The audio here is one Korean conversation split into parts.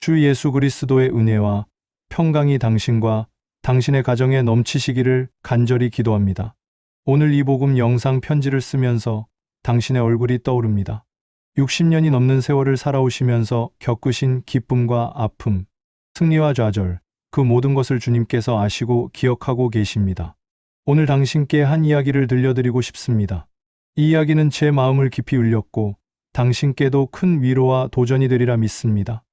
주 예수 그리스도의 은혜와 평강이 당신과 당신의 가정에 넘치시기를 간절히 기도합니다. 오늘 이 복음 영상 편지를 쓰면서 당신의 얼굴이 떠오릅니다. 60년이 넘는 세월을 살아오시면서 겪으신 기쁨과 아픔, 승리와 좌절, 그 모든 것을 주님께서 아시고 기억하고 계십니다. 오늘 당신께 한 이야기를 들려드리고 싶습니다. 이 이야기는 제 마음을 깊이 울렸고 당신께도 큰 위로와 도전이 되리라 믿습니다.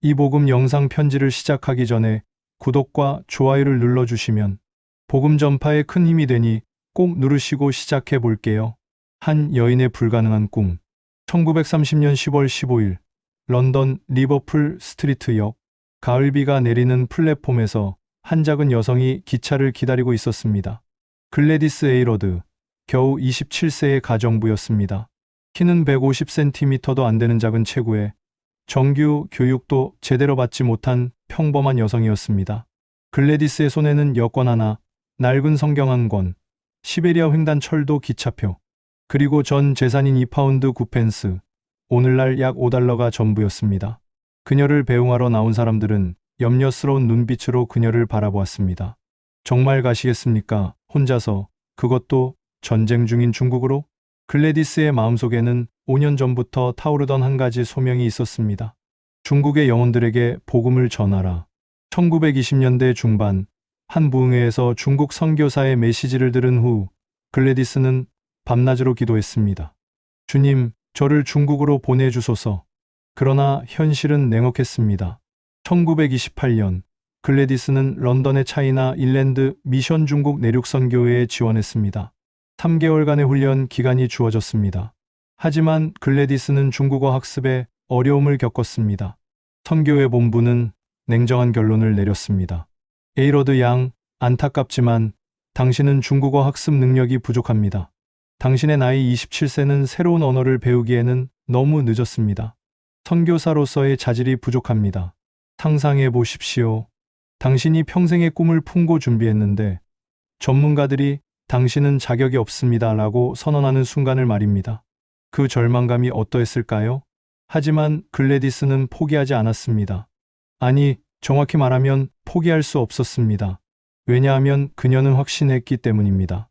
이 복음 영상 편지를 시작하기 전에 구독과 좋아요를 눌러주시면 복음 전파에 큰 힘이 되니 꼭 누르시고 시작해 볼게요. 한 여인의 불가능한 꿈. 1930년 10월 15일 런던 리버풀 스트리트역. 가을비가 내리는 플랫폼에서 한 작은 여성이 기차를 기다리고 있었습니다. 글래디스 에이러드, 겨우 27세의 가정부였습니다. 키는 150cm도 안 되는 작은 체구에 정규 교육도 제대로 받지 못한 평범한 여성이었습니다. 글래디스의 손에는 여권 하나, 낡은 성경 한 권, 시베리아 횡단철도 기차표, 그리고 전 재산인 2파운드 9펜스, 오늘날 약 $5가 전부였습니다. 그녀를 배웅하러 나온 사람들은 염려스러운 눈빛으로 그녀를 바라보았습니다. 정말 가시겠습니까? 혼자서, 그것도 전쟁 중인 중국으로? 글래디스의 마음속에는 5년 전부터 타오르던 한 가지 소명이 있었습니다. 중국의 영혼들에게 복음을 전하라. 1920년대 중반, 한 부흥회에서 중국 선교사의 메시지를 들은 후 글래디스는 밤낮으로 기도했습니다. 주님, 저를 중국으로 보내주소서. 그러나 현실은 냉혹했습니다. 1928년, 글래디스는 런던의 차이나 일랜드 미션 중국 내륙선교회에 지원했습니다. 3개월간의 훈련 기간이 주어졌습니다. 하지만 글래디스는 중국어 학습에 어려움을 겪었습니다. 선교회 본부는 냉정한 결론을 내렸습니다. 에이러드 양, 안타깝지만 당신은 중국어 학습 능력이 부족합니다. 당신의 나이 27세는 새로운 언어를 배우기에는 너무 늦었습니다. 선교사로서의 자질이 부족합니다. 상상해 보십시오. 당신이 평생의 꿈을 품고 준비했는데 전문가들이 당신은 자격이 없습니다 라고 선언하는 순간을 말입니다. 그 절망감이 어떠했을까요? 하지만 글래디스는 포기하지 않았습니다. 아니, 정확히 말하면 포기할 수 없었습니다. 왜냐하면 그녀는 확신했기 때문입니다.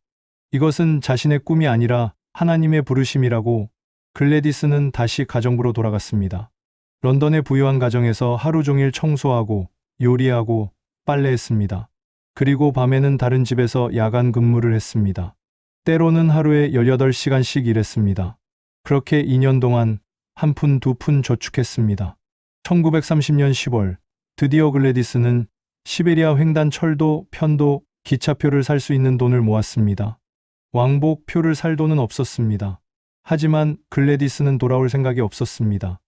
이것은 자신의 꿈이 아니라 하나님의 부르심이라고. 글래디스는 다시 가정부로 돌아갔습니다. 런던의 부유한 가정에서 하루 종일 청소하고 요리하고 빨래했습니다. 그리고 밤에는 다른 집에서 야간 근무를 했습니다. 때로는 하루에 18시간씩 일했습니다. 그렇게 2년 동안 한 푼 두 푼 저축했습니다. 1930년 10월, 드디어 글래디스는 시베리아 횡단철도 편도 기차표를 살 수 있는 돈을 모았습니다. 왕복표를 살 돈은 없었습니다. 하지만 글래디스는 돌아올 생각이 없었습니다.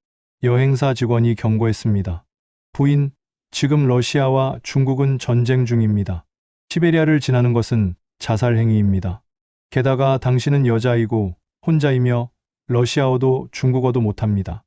여행사 직원이 경고했습니다. 부인, 지금 러시아와 중국은 전쟁 중입니다. 시베리아를 지나는 것은 자살 행위입니다. 게다가 당신은 여자이고 혼자이며 러시아어도 중국어도 못합니다.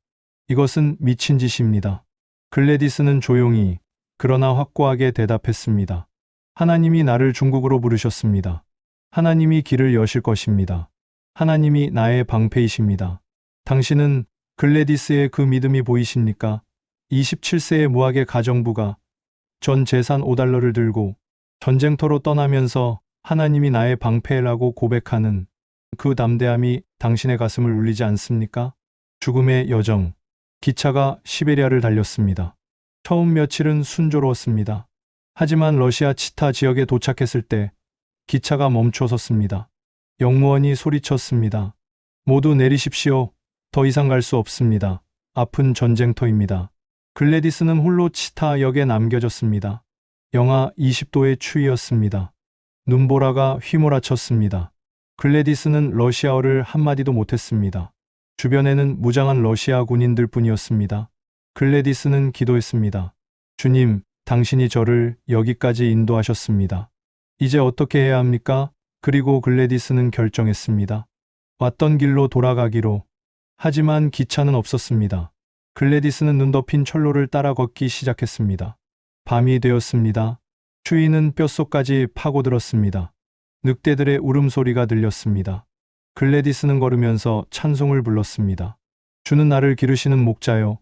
이것은 미친 짓입니다. 글래디스는 조용히 그러나 확고하게 대답했습니다. 하나님이 나를 중국으로 부르셨습니다. 하나님이 길을 여실 것입니다. 하나님이 나의 방패이십니다. 당신은 글래디스의 그 믿음이 보이십니까? 27세의 무학의 가정부가 전 재산 $5를 들고 전쟁터로 떠나면서 하나님이 나의 방패라고 고백하는 그 담대함이 당신의 가슴을 울리지 않습니까? 죽음의 여정. 기차가 시베리아를 달렸습니다. 처음 며칠은 순조로웠습니다. 하지만 러시아 치타 지역에 도착했을 때 기차가 멈춰섰습니다. 역무원이 소리쳤습니다. 모두 내리십시오. 더 이상 갈 수 없습니다. 앞은 전쟁터입니다. 글래디스는 홀로 치타역에 남겨졌습니다. 영하 20도의 추위였습니다. 눈보라가 휘몰아쳤습니다. 글래디스는 러시아어를 한마디도 못했습니다. 주변에는 무장한 러시아 군인들 뿐이었습니다. 글래디스는 기도했습니다. 주님, 당신이 저를 여기까지 인도하셨습니다. 이제 어떻게 해야 합니까? 그리고 글래디스는 결정했습니다. 왔던 길로 돌아가기로. 하지만 기차는 없었습니다. 글래디스는 눈 덮인 철로를 따라 걷기 시작했습니다. 밤이 되었습니다. 추위는 뼛속까지 파고들었습니다. 늑대들의 울음소리가 들렸습니다. 글래디스는 걸으면서 찬송을 불렀습니다. 주는 나를 기르시는 목자여,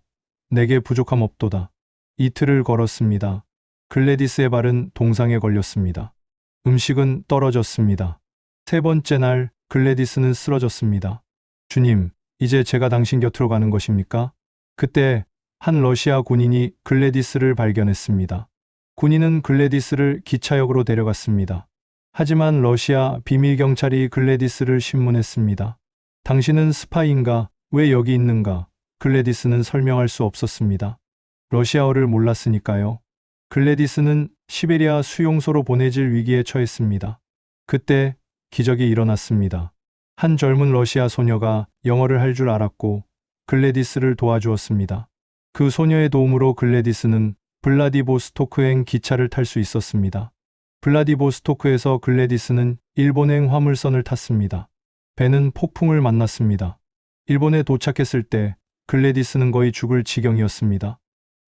내게 부족함 없도다. 이틀을 걸었습니다. 글래디스의 발은 동상에 걸렸습니다. 음식은 떨어졌습니다. 세 번째 날 글래디스는 쓰러졌습니다. 주님, 이제 제가 당신 곁으로 가는 것입니까? 그때 한 러시아 군인이 글래디스를 발견했습니다. 군인은 글래디스를 기차역으로 데려갔습니다. 하지만 러시아 비밀경찰이 글래디스를 신문했습니다. 당신은 스파이인가? 왜 여기 있는가? 글래디스는 설명할 수 없었습니다. 러시아어를 몰랐으니까요. 글래디스는 시베리아 수용소로 보내질 위기에 처했습니다. 그때 기적이 일어났습니다. 한 젊은 러시아 소녀가 영어를 할 줄 알았고 글래디스를 도와주었습니다. 그 소녀의 도움으로 글래디스는 블라디보스토크행 기차를 탈 수 있었습니다. 블라디보스토크에서 글래디스는 일본행 화물선을 탔습니다. 배는 폭풍을 만났습니다. 일본에 도착했을 때 글래디스는 거의 죽을 지경이었습니다.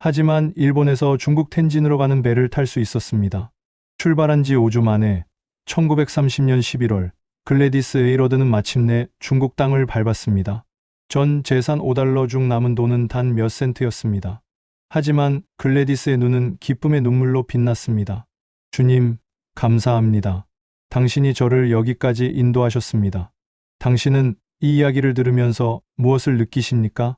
하지만 일본에서 중국 텐진으로 가는 배를 탈 수 있었습니다. 출발한 지 5주 만에 1930년 11월 글래디스 에이러드는 마침내 중국 땅을 밟았습니다. 전 재산 5달러 중 남은 돈은 단 몇 센트였습니다. 하지만 글래디스의 눈은 기쁨의 눈물로 빛났습니다. 주님, 감사합니다. 당신이 저를 여기까지 인도하셨습니다. 당신은 이 이야기를 들으면서 무엇을 느끼십니까?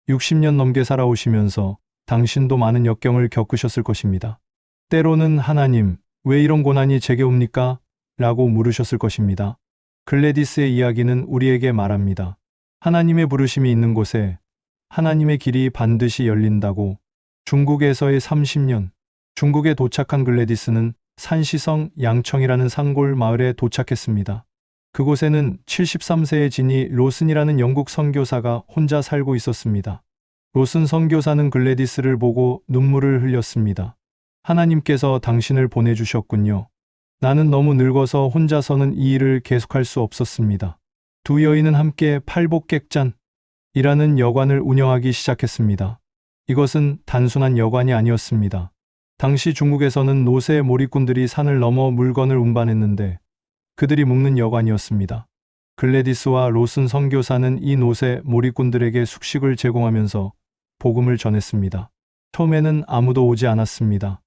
60년 넘게 살아오시면서 당신도 많은 역경을 겪으셨을 것입니다. 때로는 하나님, 왜 이런 고난이 제게 옵니까? 라고 물으셨을 것입니다. 글래디스의 이야기는 우리에게 말합니다. 하나님의 부르심이 있는 곳에 하나님의 길이 반드시 열린다고. 중국에서의 30년. 중국에 도착한 글래디스는 산시성 양청이라는 산골 마을에 도착했습니다. 그곳에는 73세의 지니 로슨이라는 영국 선교사가 혼자 살고 있었습니다. 로슨 선교사는 글래디스를 보고 눈물을 흘렸습니다. 하나님께서 당신을 보내주셨군요. 나는 너무 늙어서 혼자서는 이 일을 계속할 수 없었습니다. 두 여인은 함께 팔복객잔이라는 여관을 운영하기 시작했습니다. 이것은 단순한 여관이 아니었습니다. 당시 중국에서는 노세 몰이꾼들이 산을 넘어 물건을 운반했는데 그들이 묵는 여관이었습니다. 글래디스와 로슨 선교사는 이 노세 몰이꾼들에게 숙식을 제공하면서 복음을 전했습니다. 처음에는 아무도 오지 않았습니다.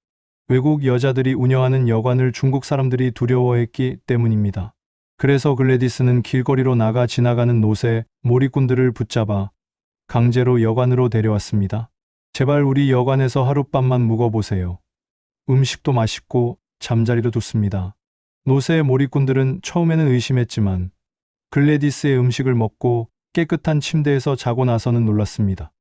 외국 여자들이 운영하는 여관을 중국 사람들이 두려워했기 때문입니다. 그래서 글래디스는 길거리로 나가 지나가는 노세 몰이꾼들을 붙잡아 강제로 여관으로 데려왔습니다. 제발 우리 여관에서 하룻밤만 묵어보세요. 음식도 맛있고 잠자리도 좋습니다. 노세 몰이꾼들은 처음에는 의심했지만 글래디스의 음식을 먹고 깨끗한 침대에서 자고 나서는 놀랐습니다.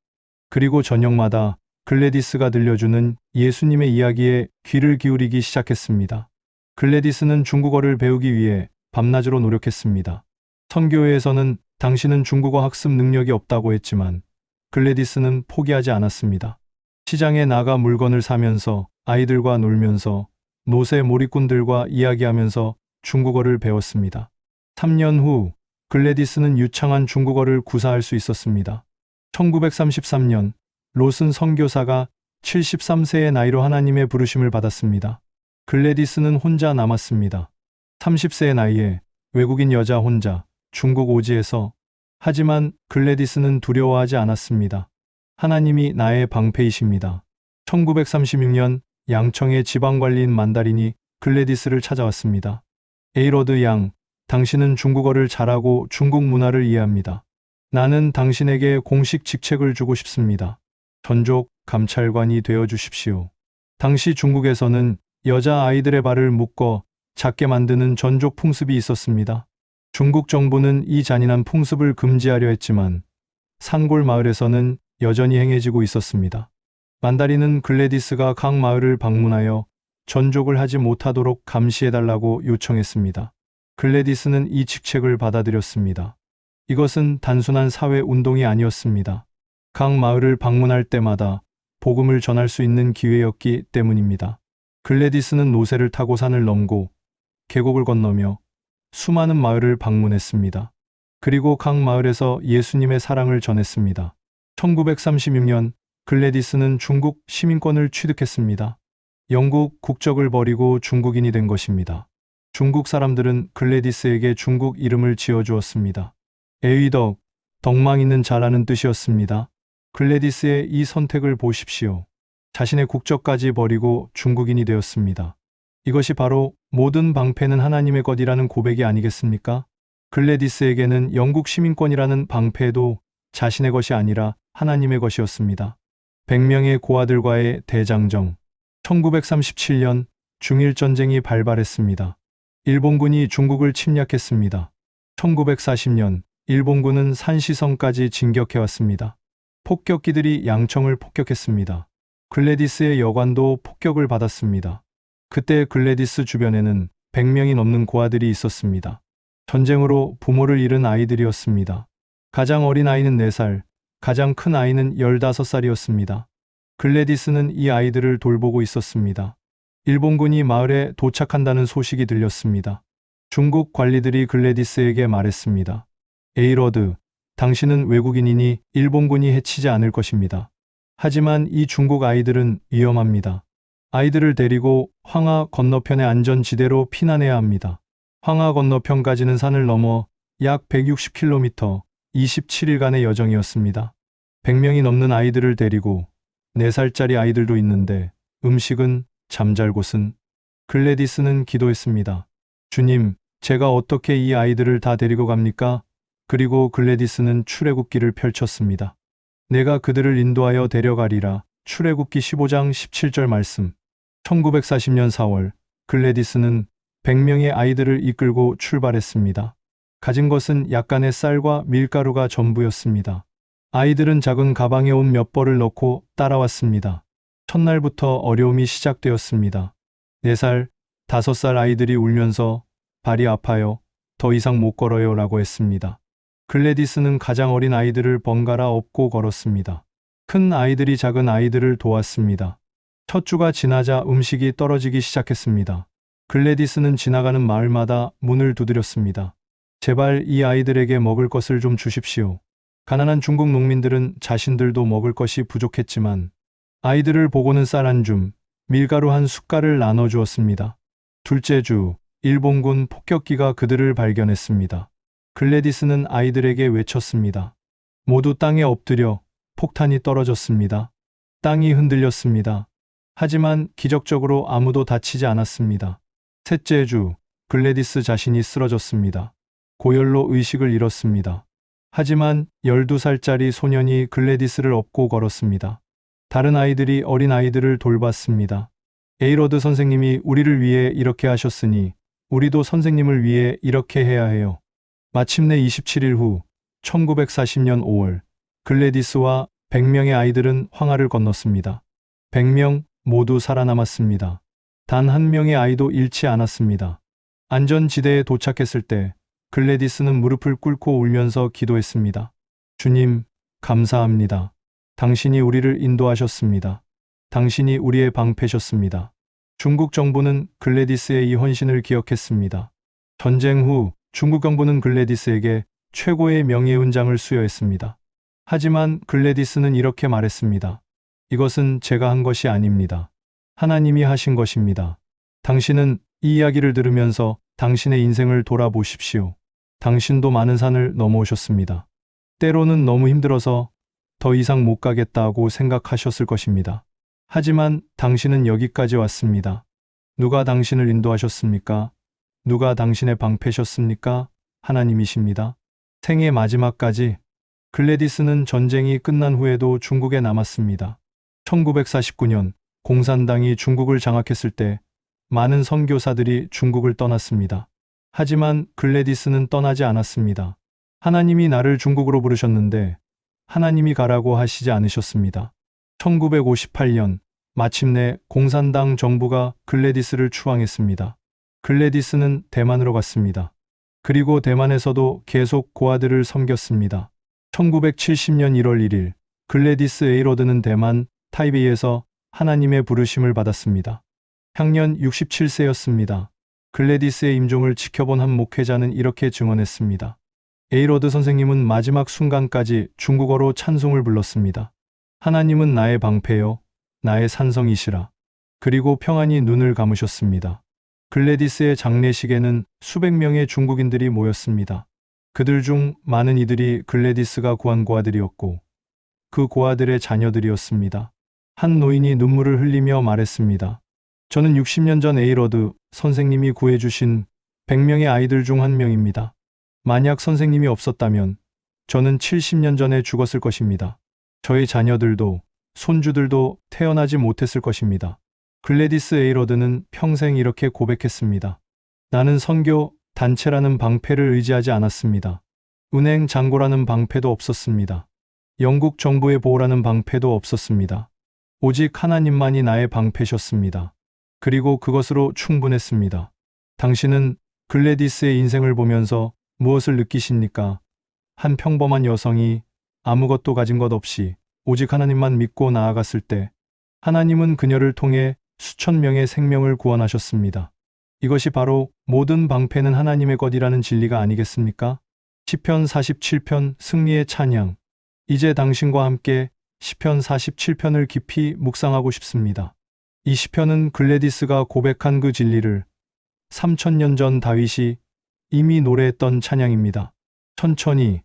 그리고 저녁마다 글래디스가 들려주는 예수님의 이야기에 귀를 기울이기 시작했습니다. 글래디스는 중국어를 배우기 위해 밤낮으로 노력했습니다. 선교회에서는 당신은 중국어 학습 능력이 없다고 했지만 글래디스는 포기하지 않았습니다. 시장에 나가 물건을 사면서 아이들과 놀면서 노세 몰이꾼들과 이야기하면서 중국어를 배웠습니다. 3년 후 글래디스는 유창한 중국어를 구사할 수 있었습니다. 1933년 로슨 선교사가 73세의 나이로 하나님의 부르심을 받았습니다. 글래디스는 혼자 남았습니다. 30세의 나이에 외국인 여자 혼자 중국 오지에서. 하지만 글래디스는 두려워하지 않았습니다. 하나님이 나의 방패이십니다. 1936년 양청의 지방관리인 만다린이 글래디스를 찾아왔습니다. 에이러드 양, 당신은 중국어를 잘하고 중국 문화를 이해합니다. 나는 당신에게 공식 직책을 주고 싶습니다. 전족 감찰관이 되어 주십시오. 당시 중국에서는 여자 아이들의 발을 묶어 작게 만드는 전족 풍습이 있었습니다. 중국 정부는 이 잔인한 풍습을 금지하려 했지만 산골 마을에서는 여전히 행해지고 있었습니다. 만다린은 글래디스가 각 마을을 방문하여 전족을 하지 못하도록 감시해달라고 요청했습니다. 글래디스는 이 직책을 받아들였습니다. 이것은 단순한 사회 운동이 아니었습니다. 각 마을을 방문할 때마다 복음을 전할 수 있는 기회였기 때문입니다. 글래디스는 노새를 타고 산을 넘고 계곡을 건너며 수많은 마을을 방문했습니다. 그리고 각 마을에서 예수님의 사랑을 전했습니다. 1936년 글래디스는 중국 시민권을 취득했습니다. 영국 국적을 버리고 중국인이 된 것입니다. 중국 사람들은 글래디스에게 중국 이름을 지어주었습니다. 에위덕, 덕망 있는 자라는 뜻이었습니다. 글래디스의 이 선택을 보십시오. 자신의 국적까지 버리고 중국인이 되었습니다. 이것이 바로 모든 방패는 하나님의 것이라는 고백이 아니겠습니까? 글래디스에게는 영국 시민권이라는 방패도 자신의 것이 아니라 하나님의 것이었습니다. 100명의 고아들과의 대장정. 1937년 중일전쟁이 발발했습니다. 일본군이 중국을 침략했습니다. 1940년 일본군은 산시성까지 진격해왔습니다. 폭격기들이 양청을 폭격했습니다. 글래디스의 여관도 폭격을 받았습니다. 그때 글래디스 주변에는 100명이 넘는 고아들이 있었습니다. 전쟁으로 부모를 잃은 아이들이었습니다. 가장 어린 아이는 4살, 가장 큰 아이는 15살이었습니다. 글래디스는 이 아이들을 돌보고 있었습니다. 일본군이 마을에 도착한다는 소식이 들렸습니다. 중국 관리들이 글래디스에게 말했습니다. 에이러드, 당신은 외국인이니 일본군이 해치지 않을 것입니다. 하지만 이 중국 아이들은 위험합니다. 아이들을 데리고 황하 건너편의 안전지대로 피난해야 합니다. 황하 건너편까지는 산을 넘어 약 160km, 27일간의 여정이었습니다. 100명이 넘는 아이들을 데리고 4살짜리 아이들도 있는데 음식은 잠잘 곳은. 글래디스는 기도했습니다. 주님, 제가 어떻게 이 아이들을 다 데리고 갑니까? 그리고 글래디스는 출애굽기를 펼쳤습니다. 내가 그들을 인도하여 데려가리라. 출애굽기 15장 17절 말씀. 1940년 4월 글래디스는 100명의 아이들을 이끌고 출발했습니다. 가진 것은 약간의 쌀과 밀가루가 전부였습니다. 아이들은 작은 가방에 옷 몇 벌을 넣고 따라왔습니다. 첫날부터 어려움이 시작되었습니다. 4살, 5살 아이들이 울면서 발이 아파요. 더 이상 못 걸어요 라고 했습니다. 글래디스는 가장 어린 아이들을 번갈아 업고 걸었습니다. 큰 아이들이 작은 아이들을 도왔습니다. 첫 주가 지나자 음식이 떨어지기 시작했습니다. 글래디스는 지나가는 마을마다 문을 두드렸습니다. 제발 이 아이들에게 먹을 것을 좀 주십시오. 가난한 중국 농민들은 자신들도 먹을 것이 부족했지만 아이들을 보고는 쌀 한 줌, 밀가루 한 숟갈을 나눠주었습니다. 둘째 주, 일본군 폭격기가 그들을 발견했습니다. 글래디스는 아이들에게 외쳤습니다. 모두 땅에 엎드려. 폭탄이 떨어졌습니다. 땅이 흔들렸습니다. 하지만 기적적으로 아무도 다치지 않았습니다. 셋째 주, 글래디스 자신이 쓰러졌습니다. 고열로 의식을 잃었습니다. 하지만 12살짜리 소년이 글래디스를 업고 걸었습니다. 다른 아이들이 어린 아이들을 돌봤습니다. 에이러드 선생님이 우리를 위해 이렇게 하셨으니 우리도 선생님을 위해 이렇게 해야 해요. 마침내 27일 후 1940년 5월 글래디스와 100명의 아이들은 황하를 건넜습니다. 100명 모두 살아남았습니다. 단 한 명의 아이도 잃지 않았습니다. 안전지대에 도착했을 때 글래디스는 무릎을 꿇고 울면서 기도했습니다. 주님, 감사합니다. 당신이 우리를 인도하셨습니다. 당신이 우리의 방패셨습니다. 중국 정부는 글래디스의 이 헌신을 기억했습니다. 전쟁 후 중국 정부는 글래디스에게 최고의 명예훈장을 수여했습니다. 하지만 글래디스는 이렇게 말했습니다. 이것은 제가 한 것이 아닙니다. 하나님이 하신 것입니다. 당신은 이 이야기를 들으면서 당신의 인생을 돌아보십시오. 당신도 많은 산을 넘어오셨습니다. 때로는 너무 힘들어서 더 이상 못 가겠다고 생각하셨을 것입니다. 하지만 당신은 여기까지 왔습니다. 누가 당신을 인도하셨습니까? 누가 당신의 방패셨습니까? 하나님이십니다. 생애 마지막까지 글래디스는 전쟁이 끝난 후에도 중국에 남았습니다. 1949년 공산당이 중국을 장악했을 때 많은 선교사들이 중국을 떠났습니다. 하지만 글래디스는 떠나지 않았습니다. 하나님이 나를 중국으로 부르셨는데 하나님이 가라고 하시지 않으셨습니다. 1958년 마침내 공산당 정부가 글래디스를 추앙했습니다. 글래디스는 대만으로 갔습니다. 그리고 대만에서도 계속 고아들을 섬겼습니다. 1970년 1월 1일 글래디스 에이러드는 대만 타이베이에서 하나님의 부르심을 받았습니다. 향년 67세였습니다. 글래디스의 임종을 지켜본 한 목회자는 이렇게 증언했습니다. 에이러드 선생님은 마지막 순간까지 중국어로 찬송을 불렀습니다. 하나님은 나의 방패요, 나의 산성이시라. 그리고 평안히 눈을 감으셨습니다. 글래디스의 장례식에는 수백 명의 중국인들이 모였습니다. 그들 중 많은 이들이 글래디스가 구한 고아들이었고 그 고아들의 자녀들이었습니다. 한 노인이 눈물을 흘리며 말했습니다. 저는 60년 전 에이러드 선생님이 구해주신 100명의 아이들 중 한 명입니다. 만약 선생님이 없었다면 저는 70년 전에 죽었을 것입니다. 저의 자녀들도 손주들도 태어나지 못했을 것입니다. 글래디스 에이러드는 평생 이렇게 고백했습니다. 나는 선교 단체라는 방패를 의지하지 않았습니다. 은행 잔고라는 방패도 없었습니다. 영국 정부의 보호라는 방패도 없었습니다. 오직 하나님만이 나의 방패셨습니다. 그리고 그것으로 충분했습니다. 당신은 글래디스의 인생을 보면서 무엇을 느끼십니까? 한 평범한 여성이 아무것도 가진 것 없이 오직 하나님만 믿고 나아갔을 때 하나님은 그녀를 통해 수천 명의 생명을 구원하셨습니다. 이것이 바로 모든 방패는 하나님의 것이라는 진리가 아니겠습니까? 시편 47편 승리의 찬양. 이제 당신과 함께 시편 47편을 깊이 묵상하고 싶습니다. 이 시편은 글래디스가 고백한 그 진리를 3000년 전 다윗이 이미 노래했던 찬양입니다. 천천히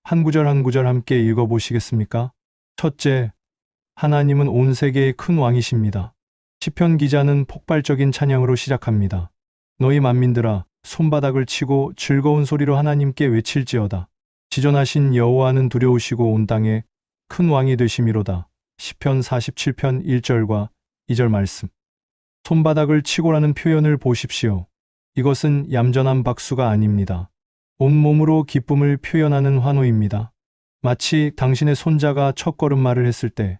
한 구절 한 구절 함께 읽어보시겠습니까? 첫째, 하나님은 온 세계의 큰 왕이십니다. 시편 기자는 폭발적인 찬양으로 시작합니다. 너희 만민들아, 손바닥을 치고 즐거운 소리로 하나님께 외칠지어다. 지존하신 여호와는 두려우시고 온 땅에 큰 왕이 되심이로다. 시편 47편 1절과 2절 말씀. 손바닥을 치고라는 표현을 보십시오. 이것은 얌전한 박수가 아닙니다. 온몸으로 기쁨을 표현하는 환호입니다. 마치 당신의 손자가 첫걸음마를 했을 때,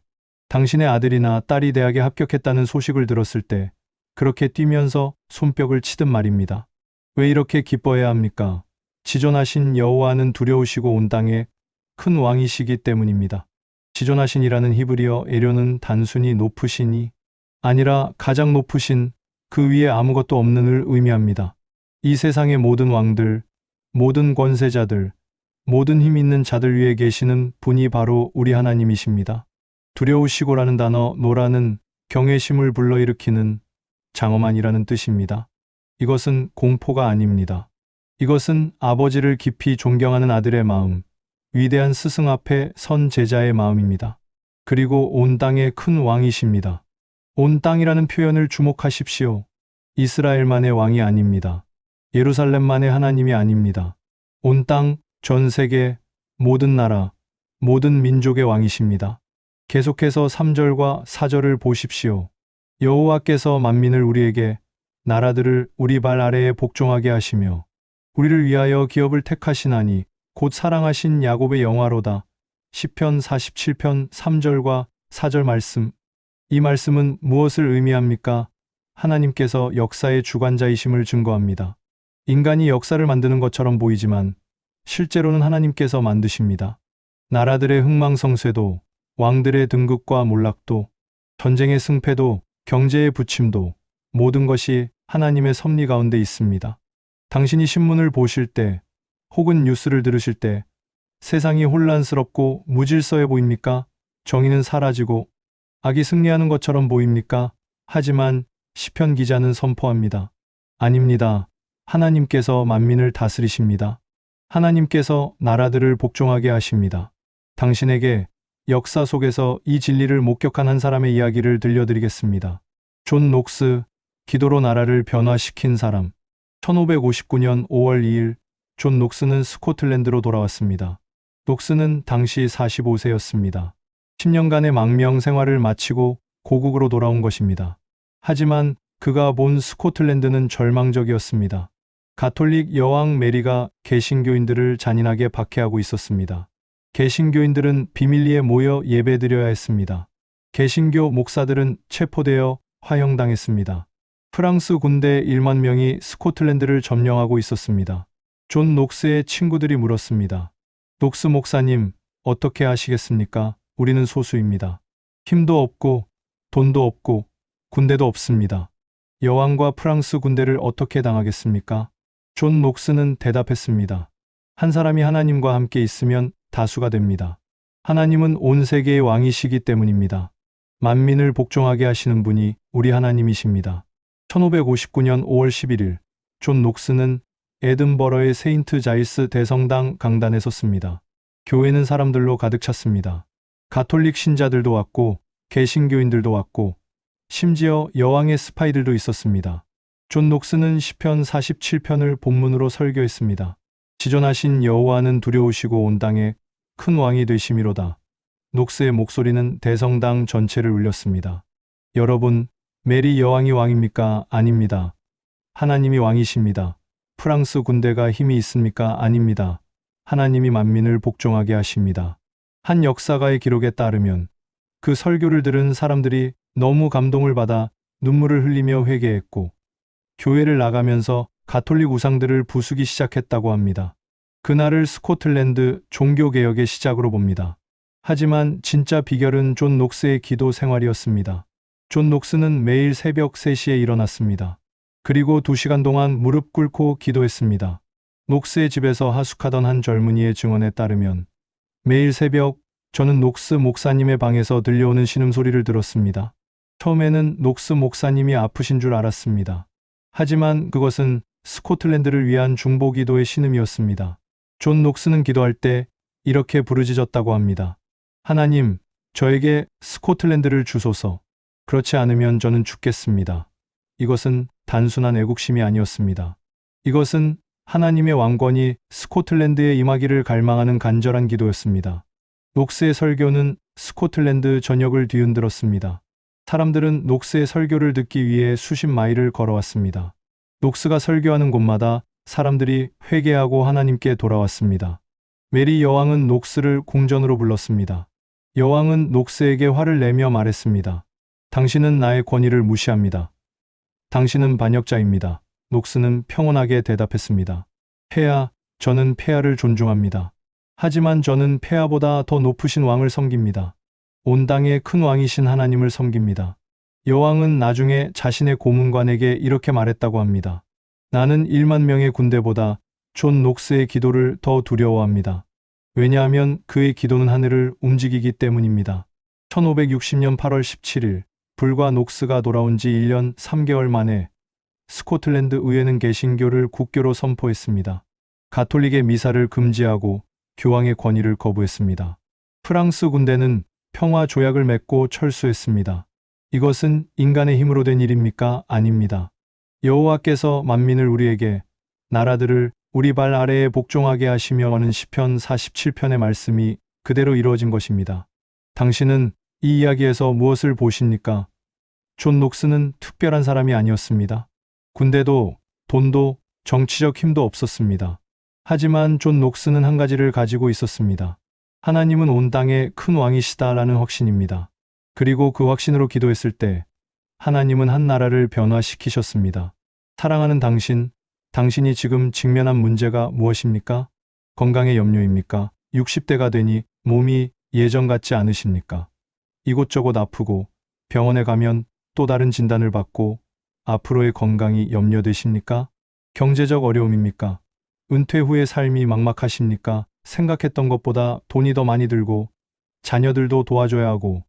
당신의 아들이나 딸이 대학에 합격했다는 소식을 들었을 때 그렇게 뛰면서 손뼉을 치듯 말입니다. 왜 이렇게 기뻐해야 합니까? 지존하신 여호와는 두려우시고 온 땅에 큰 왕이시기 때문입니다. 지존하신이라는 히브리어 에료는 단순히 높으신이 아니라 가장 높으신, 그 위에 아무것도 없는을 의미합니다. 이 세상의 모든 왕들, 모든 권세자들, 모든 힘 있는 자들 위에 계시는 분이 바로 우리 하나님이십니다. 두려우시고라는 단어, 노라는 경외심을 불러일으키는 장엄한이라는 뜻입니다. 이것은 공포가 아닙니다. 이것은 아버지를 깊이 존경하는 아들의 마음, 위대한 스승 앞에 선 제자의 마음입니다. 그리고 온 땅의 큰 왕이십니다. 온 땅이라는 표현을 주목하십시오. 이스라엘만의 왕이 아닙니다. 예루살렘만의 하나님이 아닙니다. 온 땅, 전 세계, 모든 나라, 모든 민족의 왕이십니다. 계속해서 3절과 4절을 보십시오. 여호와께서 만민을 우리에게, 나라들을 우리 발 아래에 복종하게 하시며 우리를 위하여 기업을 택하시나니 곧 사랑하신 야곱의 영화로다. 시편 47편 3절과 4절 말씀. 이 말씀은 무엇을 의미합니까? 하나님께서 역사의 주관자이심을 증거합니다. 인간이 역사를 만드는 것처럼 보이지만 실제로는 하나님께서 만드십니다. 나라들의 흥망성쇠도, 왕들의 등극과 몰락도, 전쟁의 승패도, 경제의 부침도, 모든 것이 하나님의 섭리 가운데 있습니다. 당신이 신문을 보실 때, 혹은 뉴스를 들으실 때 세상이 혼란스럽고 무질서해 보입니까? 정의는 사라지고 악이 승리하는 것처럼 보입니까? 하지만 시편 기자는 선포합니다. 아닙니다. 하나님께서 만민을 다스리십니다. 하나님께서 나라들을 복종하게 하십니다. 당신에게 역사 속에서 이 진리를 목격한 한 사람의 이야기를 들려드리겠습니다. 존 녹스, 기도로 나라를 변화시킨 사람. 1559년 5월 2일 존 녹스는 스코틀랜드로 돌아왔습니다. 녹스는 당시 45세였습니다. 10년간의 망명 생활을 마치고 고국으로 돌아온 것입니다. 하지만 그가 본 스코틀랜드는 절망적이었습니다. 가톨릭 여왕 메리가 개신교인들을 잔인하게 박해하고 있었습니다. 개신교인들은 비밀리에 모여 예배드려야 했습니다. 개신교 목사들은 체포되어 화형당했습니다. 프랑스 군대 1만 명이 스코틀랜드를 점령하고 있었습니다. 존 녹스의 친구들이 물었습니다. 녹스 목사님, 어떻게 하시겠습니까? 우리는 소수입니다. 힘도 없고 돈도 없고 군대도 없습니다. 여왕과 프랑스 군대를 어떻게 당하겠습니까? 존 녹스는 대답했습니다. 한 사람이 하나님과 함께 있으면 다수가 됩니다. 하나님은 온 세계의 왕이시기 때문입니다. 만민을 복종하게 하시는 분이 우리 하나님이십니다. 1559년 5월 11일 존 녹스는 에든버러의 세인트 자일스 대성당 강단에 섰습니다. 교회는 사람들로 가득 찼습니다. 가톨릭 신자들도 왔고 개신교인들도 왔고 심지어 여왕의 스파이들도 있었습니다. 존 녹스는 시편 47편을 본문으로 설교했습니다. 지존하신 여호와는 두려우시고 온 땅에 큰 왕이 되심이로다. 녹스의 목소리는 대성당 전체를 울렸습니다. 여러분, 메리 여왕이 왕입니까? 아닙니다. 하나님이 왕이십니다. 프랑스 군대가 힘이 있습니까? 아닙니다. 하나님이 만민을 복종하게 하십니다. 한 역사가의 기록에 따르면 그 설교를 들은 사람들이 너무 감동을 받아 눈물을 흘리며 회개했고 교회를 나가면서 가톨릭 우상들을 부수기 시작했다고 합니다. 그날을 스코틀랜드 종교개혁의 시작으로 봅니다. 하지만 진짜 비결은 존 녹스의 기도 생활이었습니다. 존 녹스는 매일 새벽 3시에 일어났습니다. 그리고 2시간 동안 무릎 꿇고 기도했습니다. 녹스의 집에서 하숙하던 한 젊은이의 증언에 따르면 매일 새벽 저는 녹스 목사님의 방에서 들려오는 신음소리를 들었습니다. 처음에는 녹스 목사님이 아프신 줄 알았습니다. 하지만 그것은 스코틀랜드를 위한 중보기도의 신음이었습니다. 존 녹스는 기도할 때 이렇게 부르짖었다고 합니다. 하나님, 저에게 스코틀랜드를 주소서. 그렇지 않으면 저는 죽겠습니다. 이것은 단순한 애국심이 아니었습니다. 이것은 하나님의 왕권이 스코틀랜드에 임하기를 갈망하는 간절한 기도였습니다. 녹스의 설교는 스코틀랜드 전역을 뒤흔들었습니다. 사람들은 녹스의 설교를 듣기 위해 수십 마일을 걸어왔습니다. 녹스가 설교하는 곳마다 사람들이 회개하고 하나님께 돌아왔습니다. 메리 여왕은 녹스를 궁전으로 불렀습니다. 여왕은 녹스에게 화를 내며 말했습니다. 당신은 나의 권위를 무시합니다. 당신은 반역자입니다. 녹스는 평온하게 대답했습니다. 폐하, 저는 폐하를 존중합니다. 하지만 저는 폐하보다 더 높으신 왕을 섬깁니다. 온 땅의 큰 왕이신 하나님을 섬깁니다. 여왕은 나중에 자신의 고문관에게 이렇게 말했다고 합니다. 나는 1만 명의 군대보다 존 녹스의 기도를 더 두려워합니다. 왜냐하면 그의 기도는 하늘을 움직이기 때문입니다. 1560년 8월 17일, 불과 녹스가 돌아온 지 1년 3개월 만에 스코틀랜드 의회는 개신교를 국교로 선포했습니다. 가톨릭의 미사를 금지하고 교황의 권위를 거부했습니다. 프랑스 군대는 평화 조약을 맺고 철수했습니다. 이것은 인간의 힘으로 된 일입니까? 아닙니다. 여호와께서 만민을 우리에게, 나라들을 우리 발 아래에 복종하게 하시며 하는 시편 47편의 말씀이 그대로 이루어진 것입니다. 당신은 이 이야기에서 무엇을 보십니까? 존 녹스는 특별한 사람이 아니었습니다. 군대도 돈도 정치적 힘도 없었습니다. 하지만 존 녹스는 한 가지를 가지고 있었습니다. 하나님은 온 땅의 큰 왕이시다라는 확신입니다. 그리고 그 확신으로 기도했을 때 하나님은 한 나라를 변화시키셨습니다. 사랑하는 당신, 당신이 지금 직면한 문제가 무엇입니까? 건강의 염려입니까? 60대가 되니 몸이 예전 같지 않으십니까? 이곳저곳 아프고 병원에 가면 또 다른 진단을 받고 앞으로의 건강이 염려되십니까? 경제적 어려움입니까? 은퇴 후의 삶이 막막하십니까? 생각했던 것보다 돈이 더 많이 들고 자녀들도 도와줘야 하고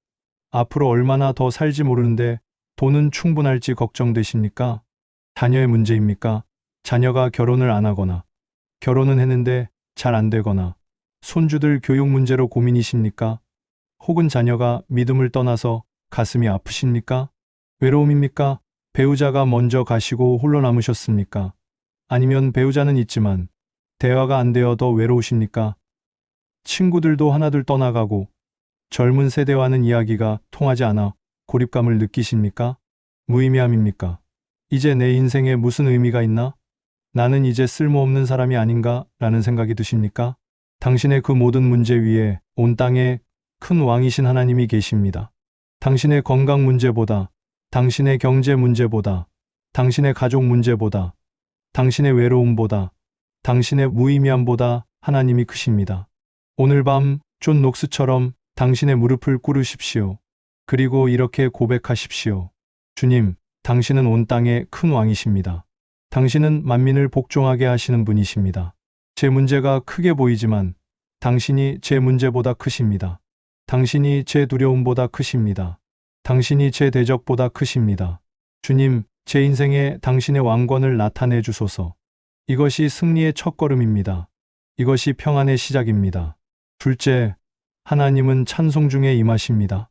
앞으로 얼마나 더 살지 모르는데 돈은 충분할지 걱정되십니까? 자녀의 문제입니까? 자녀가 결혼을 안 하거나 결혼은 했는데 잘 안 되거나 손주들 교육 문제로 고민이십니까? 혹은 자녀가 믿음을 떠나서 가슴이 아프십니까? 외로움입니까? 배우자가 먼저 가시고 홀로 남으셨습니까? 아니면 배우자는 있지만 대화가 안 되어 더 외로우십니까? 친구들도 하나둘 떠나가고 젊은 세대와는 이야기가 통하지 않아 고립감을 느끼십니까? 무의미함입니까? 이제 내 인생에 무슨 의미가 있나? 나는 이제 쓸모없는 사람이 아닌가? 라는 생각이 드십니까? 당신의 그 모든 문제 위에 온 땅에 큰 왕이신 하나님이 계십니다. 당신의 건강 문제보다, 당신의 경제 문제보다, 당신의 가족 문제보다, 당신의 외로움보다, 당신의 무의미함보다 하나님이 크십니다. 오늘 밤 존 녹스처럼 당신의 무릎을 꿇으십시오. 그리고 이렇게 고백하십시오. 주님, 당신은 온 땅의 큰 왕이십니다. 당신은 만민을 복종하게 하시는 분이십니다. 제 문제가 크게 보이지만 당신이 제 문제보다 크십니다. 당신이 제 두려움보다 크십니다. 당신이 제 대적보다 크십니다. 주님, 제 인생에 당신의 왕권을 나타내 주소서. 이것이 승리의 첫걸음입니다. 이것이 평안의 시작입니다. 둘째, 하나님은 찬송 중에 임하십니다.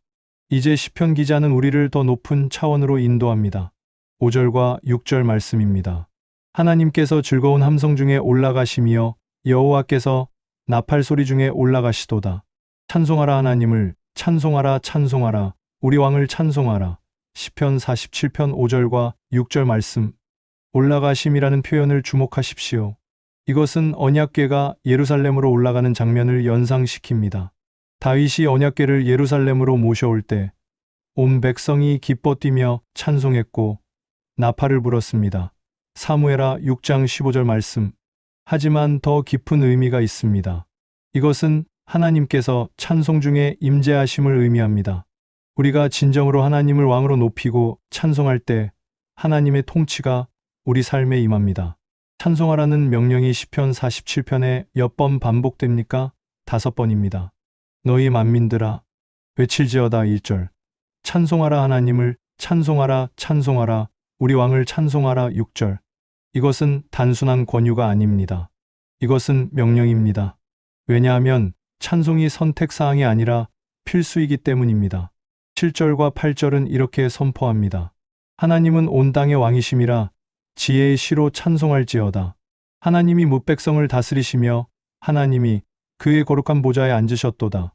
이제 시편 기자는 우리를 더 높은 차원으로 인도합니다. 5절과 6절 말씀입니다. 하나님께서 즐거운 함성 중에 올라가시며 여호와께서 나팔 소리 중에 올라가시도다. 찬송하라 하나님을, 찬송하라 찬송하라, 우리 왕을 찬송하라. 시편 47편 5절과 6절 말씀. 올라가심이라는 표현을 주목하십시오. 이것은 언약궤가 예루살렘으로 올라가는 장면을 연상시킵니다. 다윗이 언약궤를 예루살렘으로 모셔올 때 온 백성이 기뻐 뛰며 찬송했고 나팔을 불었습니다. 사무엘하 6장 15절 말씀. 하지만 더 깊은 의미가 있습니다. 이것은 하나님께서 찬송 중에 임재하심을 의미합니다. 우리가 진정으로 하나님을 왕으로 높이고 찬송할 때 하나님의 통치가 우리 삶에 임합니다. 찬송하라는 명령이 시편 47편에 몇 번 반복됩니까? 5번입니다. 너희 만민들아 외칠지어다. 1절. 찬송하라 하나님을, 찬송하라 찬송하라, 우리 왕을 찬송하라. 6절. 이것은 단순한 권유가 아닙니다. 이것은 명령입니다. 왜냐하면 찬송이 선택사항이 아니라 필수이기 때문입니다. 7절과 8절은 이렇게 선포합니다. 하나님은 온 땅의 왕이심이라 지혜의 시로 찬송할지어다. 하나님이 뭇백성을 다스리시며 하나님이 그의 거룩한 보좌에 앉으셨도다.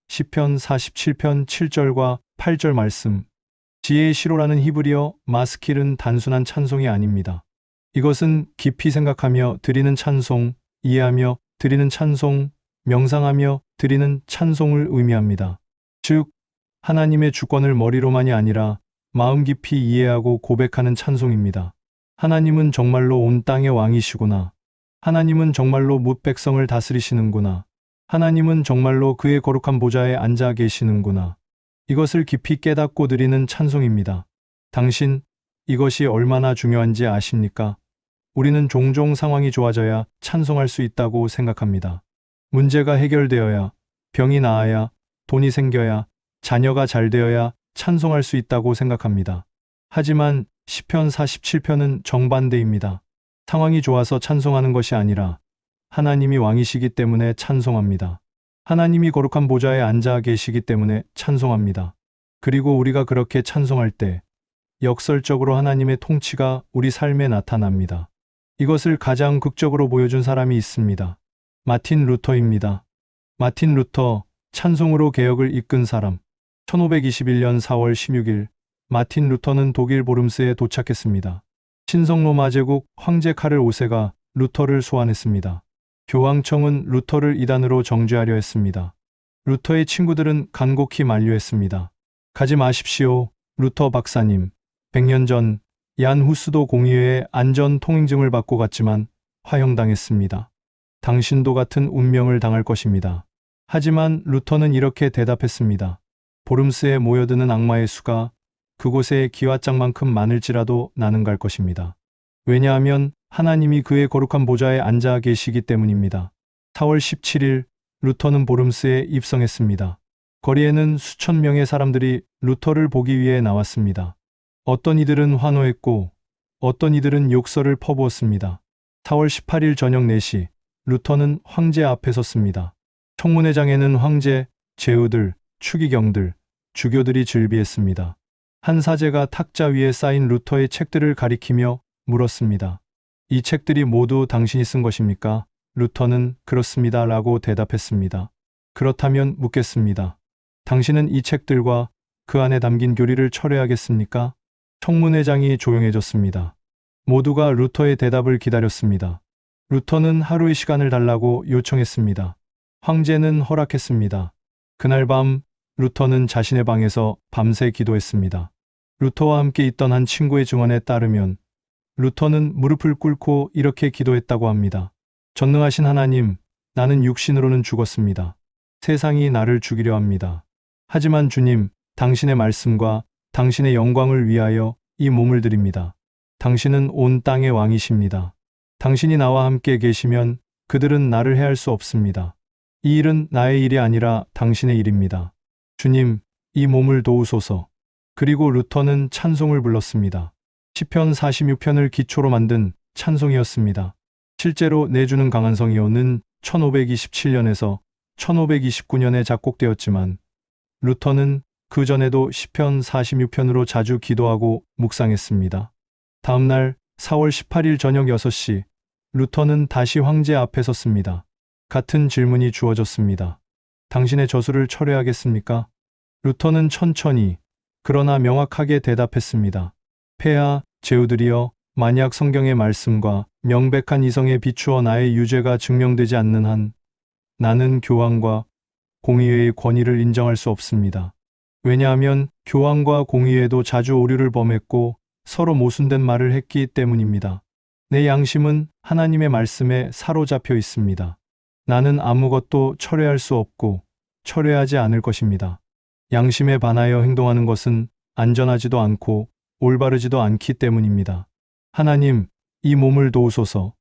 시편 47편 7절과 8절 말씀. 지혜의 시로라는 히브리어 마스킬은 단순한 찬송이 아닙니다. 이것은 깊이 생각하며 드리는 찬송, 이해하며 드리는 찬송, 명상하며 드리는 찬송을 의미합니다. 즉, 하나님의 주권을 머리로만이 아니라 마음 깊이 이해하고 고백하는 찬송입니다. 하나님은 정말로 온 땅의 왕이시구나. 하나님은 정말로 뭇백성을 다스리시는구나. 하나님은 정말로 그의 거룩한 보좌에 앉아 계시는구나. 이것을 깊이 깨닫고 드리는 찬송입니다. 당신, 이것이 얼마나 중요한지 아십니까? 우리는 종종 상황이 좋아져야 찬송할 수 있다고 생각합니다. 문제가 해결되어야, 병이 나아야, 돈이 생겨야, 자녀가 잘 되어야 찬송할 수 있다고 생각합니다. 하지만 시편 47편은 정반대입니다. 상황이 좋아서 찬송하는 것이 아니라 하나님이 왕이시기 때문에 찬송합니다. 하나님이 거룩한 보좌에 앉아 계시기 때문에 찬송합니다. 그리고 우리가 그렇게 찬송할 때 역설적으로 하나님의 통치가 우리 삶에 나타납니다. 이것을 가장 극적으로 보여준 사람이 있습니다. 마틴 루터입니다. 마틴 루터, 찬송으로 개혁을 이끈 사람. 1521년 4월 16일 마틴 루터는 독일 보름스에 도착했습니다. 신성 로마 제국 황제 카를 5세가 루터를 소환했습니다. 교황청은 루터를 이단으로 정죄하려 했습니다. 루터의 친구들은 간곡히 만류했습니다. 가지 마십시오, 루터 박사님. 100년 전 얀 후스도 공의회의 안전 통행증을 받고 갔지만 화형당했습니다. 당신도 같은 운명을 당할 것입니다. 하지만 루터는 이렇게 대답했습니다. 보름스에 모여드는 악마의 수가 그곳에 기와장만큼 많을지라도 나는 갈 것입니다. 왜냐하면 하나님이 그의 거룩한 보좌에 앉아 계시기 때문입니다. 4월 17일 루터는 보름스에 입성했습니다. 거리에는 수천 명의 사람들이 루터를 보기 위해 나왔습니다. 어떤 이들은 환호했고 어떤 이들은 욕설을 퍼부었습니다. 4월 18일 저녁 4시 루터는 황제 앞에 섰습니다. 청문회장에는 황제, 제후들, 추기경들, 주교들이 즐비했습니다. 한 사제가 탁자 위에 쌓인 루터의 책들을 가리키며 물었습니다. 이 책들이 모두 당신이 쓴 것입니까? 루터는 그렇습니다 라고 대답했습니다. 그렇다면 묻겠습니다. 당신은 이 책들과 그 안에 담긴 교리를 철회하겠습니까? 청문회장이 조용해졌습니다. 모두가 루터의 대답을 기다렸습니다. 루터는 하루의 시간을 달라고 요청했습니다. 황제는 허락했습니다. 그날 밤 루터는 자신의 방에서 밤새 기도했습니다. 루터와 함께 있던 한 친구의 증언에 따르면 루터는 무릎을 꿇고 이렇게 기도했다고 합니다. 전능하신 하나님, 나는 육신으로는 죽었습니다. 세상이 나를 죽이려 합니다. 하지만 주님, 당신의 말씀과 당신의 영광을 위하여 이 몸을 드립니다. 당신은 온 땅의 왕이십니다. 당신이 나와 함께 계시면 그들은 나를 해할 수 없습니다. 이 일은 나의 일이 아니라 당신의 일입니다. 주님, 이 몸을 도우소서. 그리고 루터는 찬송을 불렀습니다. 시편 46편을 기초로 만든 찬송이었습니다. 실제로 내주는 강한성이요는 1527년에서 1529년에 작곡되었지만 루터는 그 전에도 시편 46편으로 자주 기도하고 묵상했습니다. 다음 날 4월 18일 저녁 6시, 루터는 다시 황제 앞에 섰습니다. 같은 질문이 주어졌습니다. 당신의 저수를 철회하겠습니까? 루터는 천천히, 그러나 명확하게 대답했습니다. 폐하, 제후들이여, 만약 성경의 말씀과 명백한 이성에 비추어 나의 유죄가 증명되지 않는 한, 나는 교황과 공의회의 권위를 인정할 수 없습니다. 왜냐하면 교황과 공의회도 자주 오류를 범했고 서로 모순된 말을 했기 때문입니다. 내 양심은 하나님의 말씀에 사로잡혀 있습니다. 나는 아무것도 철회할 수 없고 철회하지 않을 것입니다. 양심에 반하여 행동하는 것은 안전하지도 않고 올바르지도 않기 때문입니다. 하나님, 이 몸을 도우소서.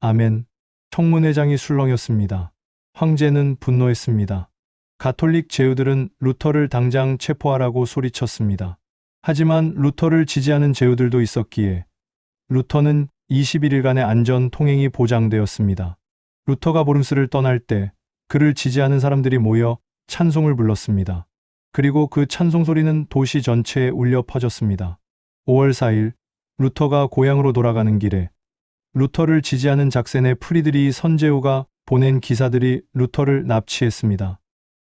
아멘. 청문회장이 술렁였습니다. 황제는 분노했습니다. 가톨릭 제후들은 루터를 당장 체포하라고 소리쳤습니다. 하지만 루터를 지지하는 제후들도 있었기에 루터는 21일간의 안전 통행이 보장되었습니다. 루터가 보름스를 떠날 때 그를 지지하는 사람들이 모여 찬송을 불렀습니다. 그리고 그 찬송 소리는 도시 전체에 울려 퍼졌습니다. 5월 4일 루터가 고향으로 돌아가는 길에 루터를 지지하는 작센의 프리드리 선제후가 보낸 기사들이 루터를 납치했습니다.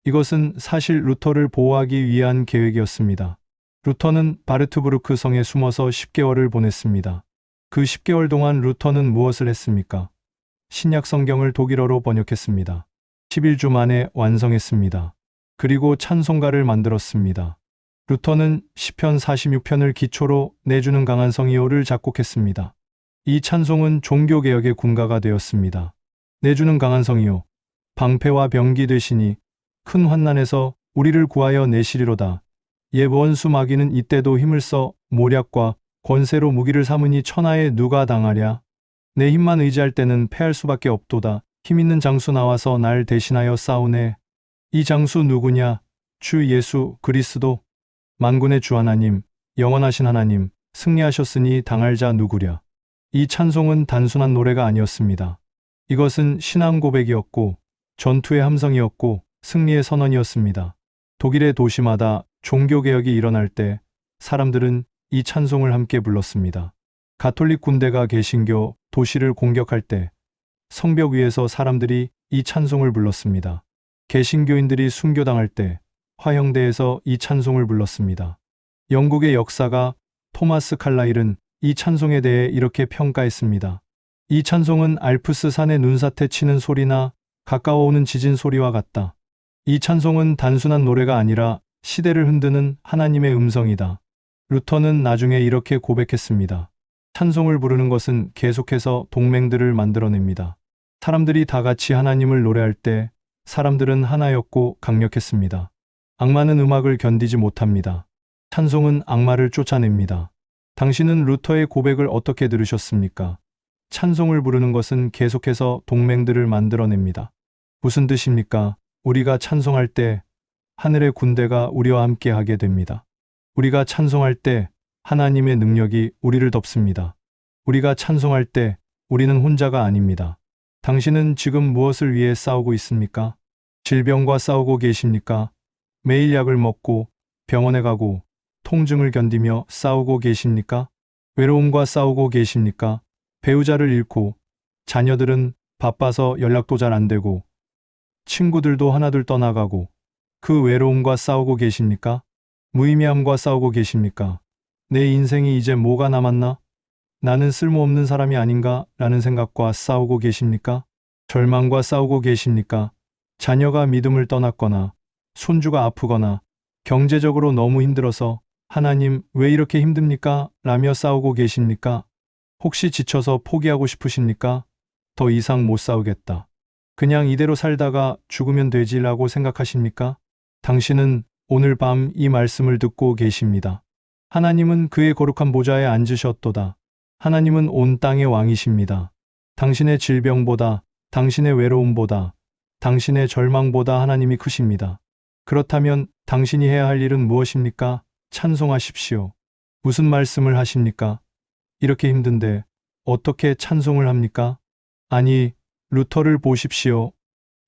이것은 사실 루터를 보호하기 위한 계획이었습니다. 루터는 바르트부르크 성에 숨어서 10개월을 보냈습니다. 그 10개월 동안 루터는 무엇을 했습니까? 신약 성경을 독일어로 번역했습니다. 11주 만에 완성했습니다. 그리고 찬송가를 만들었습니다. 루터는 시편 46편을 기초로 내주는 강한 성이요를 작곡했습니다. 이 찬송은 종교개혁의 군가가 되었습니다. 내주는 강한 성이요, 방패와 병기 되시니 큰 환난에서 우리를 구하여 내시리로다. 예 원수 마귀는 이때도 힘을 써 모략과 권세로 무기를 삼으니 천하에 누가 당하랴. 내 힘만 의지할 때는 패할 수밖에 없도다. 힘있는 장수 나와서 날 대신하여 싸우네. 이 장수 누구냐? 주 예수 그리스도. 만군의 주 하나님, 영원하신 하나님, 승리하셨으니 당할 자 누구랴. 이 찬송은 단순한 노래가 아니었습니다. 이것은 신앙 고백이었고 전투의 함성이었고 승리의 선언이었습니다. 독일의 도시마다 종교개혁이 일어날 때 사람들은 이 찬송을 함께 불렀습니다. 가톨릭 군대가 개신교 도시를 공격할 때 성벽 위에서 사람들이 이 찬송을 불렀습니다. 개신교인들이 순교당할 때 화형대에서 이 찬송을 불렀습니다. 영국의 역사가 토마스 칼라일은 이 찬송에 대해 이렇게 평가했습니다. 이 찬송은 알프스 산의 눈사태 치는 소리나 가까워오는 지진 소리와 같다. 이 찬송은 단순한 노래가 아니라 시대를 흔드는 하나님의 음성이다. 루터는 나중에 이렇게 고백했습니다. 찬송을 부르는 것은 계속해서 동맹들을 만들어냅니다. 사람들이 다 같이 하나님을 노래할 때 사람들은 하나였고 강력했습니다. 악마는 음악을 견디지 못합니다. 찬송은 악마를 쫓아냅니다. 당신은 루터의 고백을 어떻게 들으셨습니까? 찬송을 부르는 것은 계속해서 동맹들을 만들어냅니다. 무슨 뜻입니까? 우리가 찬송할 때 하늘의 군대가 우리와 함께 하게 됩니다. 우리가 찬송할 때 하나님의 능력이 우리를 덮습니다. 우리가 찬송할 때 우리는 혼자가 아닙니다. 당신은 지금 무엇을 위해 싸우고 있습니까? 질병과 싸우고 계십니까? 매일 약을 먹고 병원에 가고 통증을 견디며 싸우고 계십니까? 외로움과 싸우고 계십니까? 배우자를 잃고 자녀들은 바빠서 연락도 잘 안 되고 친구들도 하나둘 떠나가고 그 외로움과 싸우고 계십니까? 무의미함과 싸우고 계십니까? 내 인생이 이제 뭐가 남았나? 나는 쓸모없는 사람이 아닌가? 라는 생각과 싸우고 계십니까? 절망과 싸우고 계십니까? 자녀가 믿음을 떠났거나 손주가 아프거나 경제적으로 너무 힘들어서 하나님 왜 이렇게 힘듭니까? 라며 싸우고 계십니까? 혹시 지쳐서 포기하고 싶으십니까? 더 이상 못 싸우겠다. 그냥 이대로 살다가 죽으면 되지라고 생각하십니까? 당신은 오늘 밤 이 말씀을 듣고 계십니다. 하나님은 그의 거룩한 보좌에 앉으셨도다. 하나님은 온 땅의 왕이십니다. 당신의 질병보다, 당신의 외로움보다, 당신의 절망보다 하나님이 크십니다. 그렇다면 당신이 해야 할 일은 무엇입니까? 찬송하십시오. 무슨 말씀을 하십니까? 이렇게 힘든데 어떻게 찬송을 합니까? 아니, 루터를 보십시오.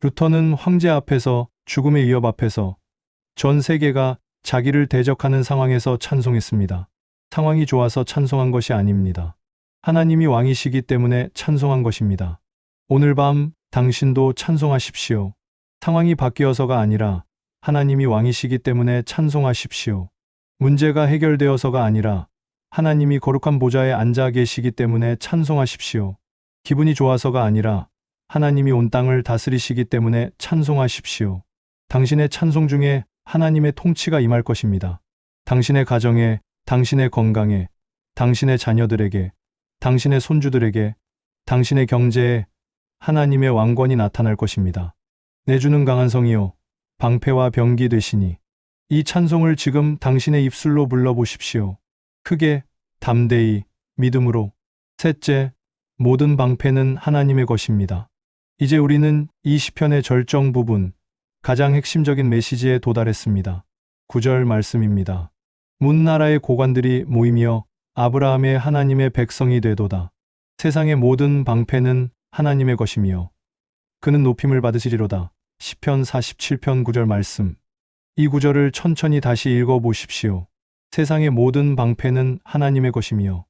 루터는 황제 앞에서 죽음의 위협 앞에서 전 세계가 자기를 대적하는 상황에서 찬송했습니다. 상황이 좋아서 찬송한 것이 아닙니다. 하나님이 왕이시기 때문에 찬송한 것입니다. 오늘 밤 당신도 찬송하십시오. 상황이 바뀌어서가 아니라 하나님이 왕이시기 때문에 찬송하십시오. 문제가 해결되어서가 아니라 하나님이 거룩한 보좌에 앉아 계시기 때문에 찬송하십시오. 기분이 좋아서가 아니라 하나님이 온 땅을 다스리시기 때문에 찬송하십시오. 당신의 찬송 중에 하나님의 통치가 임할 것입니다. 당신의 가정에, 당신의 건강에, 당신의 자녀들에게, 당신의 손주들에게, 당신의 경제에 하나님의 왕권이 나타날 것입니다. 내주는 강한 성이요 방패와 병기 되시니 이 찬송을 지금 당신의 입술로 불러보십시오. 크게, 담대히, 믿음으로. 셋째, 모든 방패는 하나님의 것입니다. 이제 우리는 이 시편의 절정 부분, 가장 핵심적인 메시지에 도달했습니다. 9절 말씀입니다. 문나라의 고관들이 모이며 아브라함의 하나님의 백성이 되도다. 세상의 모든 방패는 하나님의 것이며 그는 높임을 받으시리로다. 시편 47편 9절 말씀. 이 구절을 천천히 다시 읽어보십시오. 세상의 모든 방패는 하나님의 것이며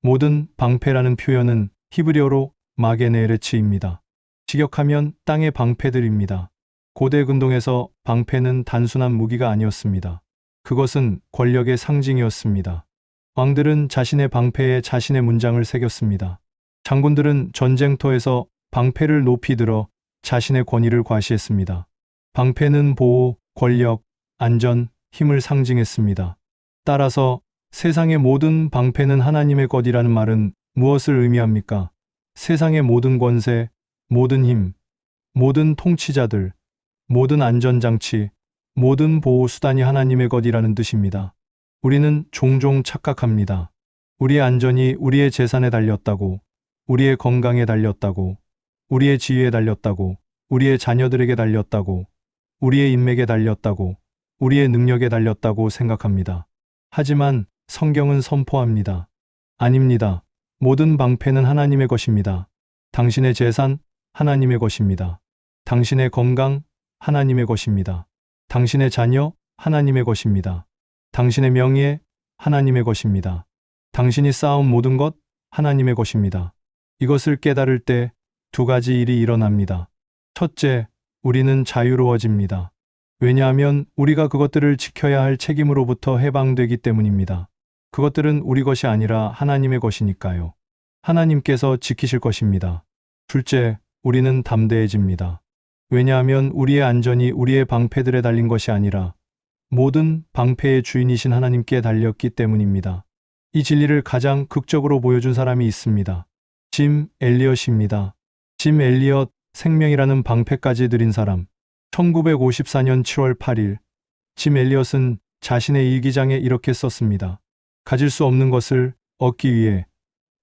모든 방패라는 표현은 히브리어로 마게네레츠입니다. 직역하면 땅의 방패들입니다. 고대 근동에서 방패는 단순한 무기가 아니었습니다. 그것은 권력의 상징이었습니다. 왕들은 자신의 방패에 자신의 문장을 새겼습니다. 장군들은 전쟁터에서 방패를 높이 들어 자신의 권위를 과시했습니다. 방패는 보호, 권력, 안전, 힘을 상징했습니다. 따라서 세상의 모든 방패는 하나님의 것이라는 말은 무엇을 의미합니까? 세상의 모든 권세, 모든 힘, 모든 통치자들, 모든 안전장치, 모든 보호수단이 하나님의 것이라는 뜻입니다. 우리는 종종 착각합니다. 우리의 안전이 우리의 재산에 달렸다고, 우리의 건강에 달렸다고, 우리의 지위에 달렸다고, 우리의 자녀들에게 달렸다고, 우리의 인맥에 달렸다고, 우리의 능력에 달렸다고 생각합니다. 하지만 성경은 선포합니다. 아닙니다. 모든 방패는 하나님의 것입니다. 당신의 재산, 하나님의 것입니다. 당신의 건강, 하나님의 것입니다. 당신의 자녀, 하나님의 것입니다. 당신의 명예, 하나님의 것입니다. 당신이 쌓은 모든 것, 하나님의 것입니다. 이것을 깨달을 때 두 가지 일이 일어납니다. 첫째, 우리는 자유로워집니다. 왜냐하면 우리가 그것들을 지켜야 할 책임으로부터 해방되기 때문입니다. 그것들은 우리 것이 아니라 하나님의 것이니까요. 하나님께서 지키실 것입니다. 둘째, 우리는 담대해집니다. 왜냐하면 우리의 안전이 우리의 방패들에 달린 것이 아니라 모든 방패의 주인이신 하나님께 달렸기 때문입니다. 이 진리를 가장 극적으로 보여준 사람이 있습니다. 짐 엘리엇입니다. 짐 엘리엇, 생명이라는 방패까지 드린 사람. 1954년 7월 8일, 짐 엘리엇은 자신의 일기장에 이렇게 썼습니다. 가질 수 없는 것을 얻기 위해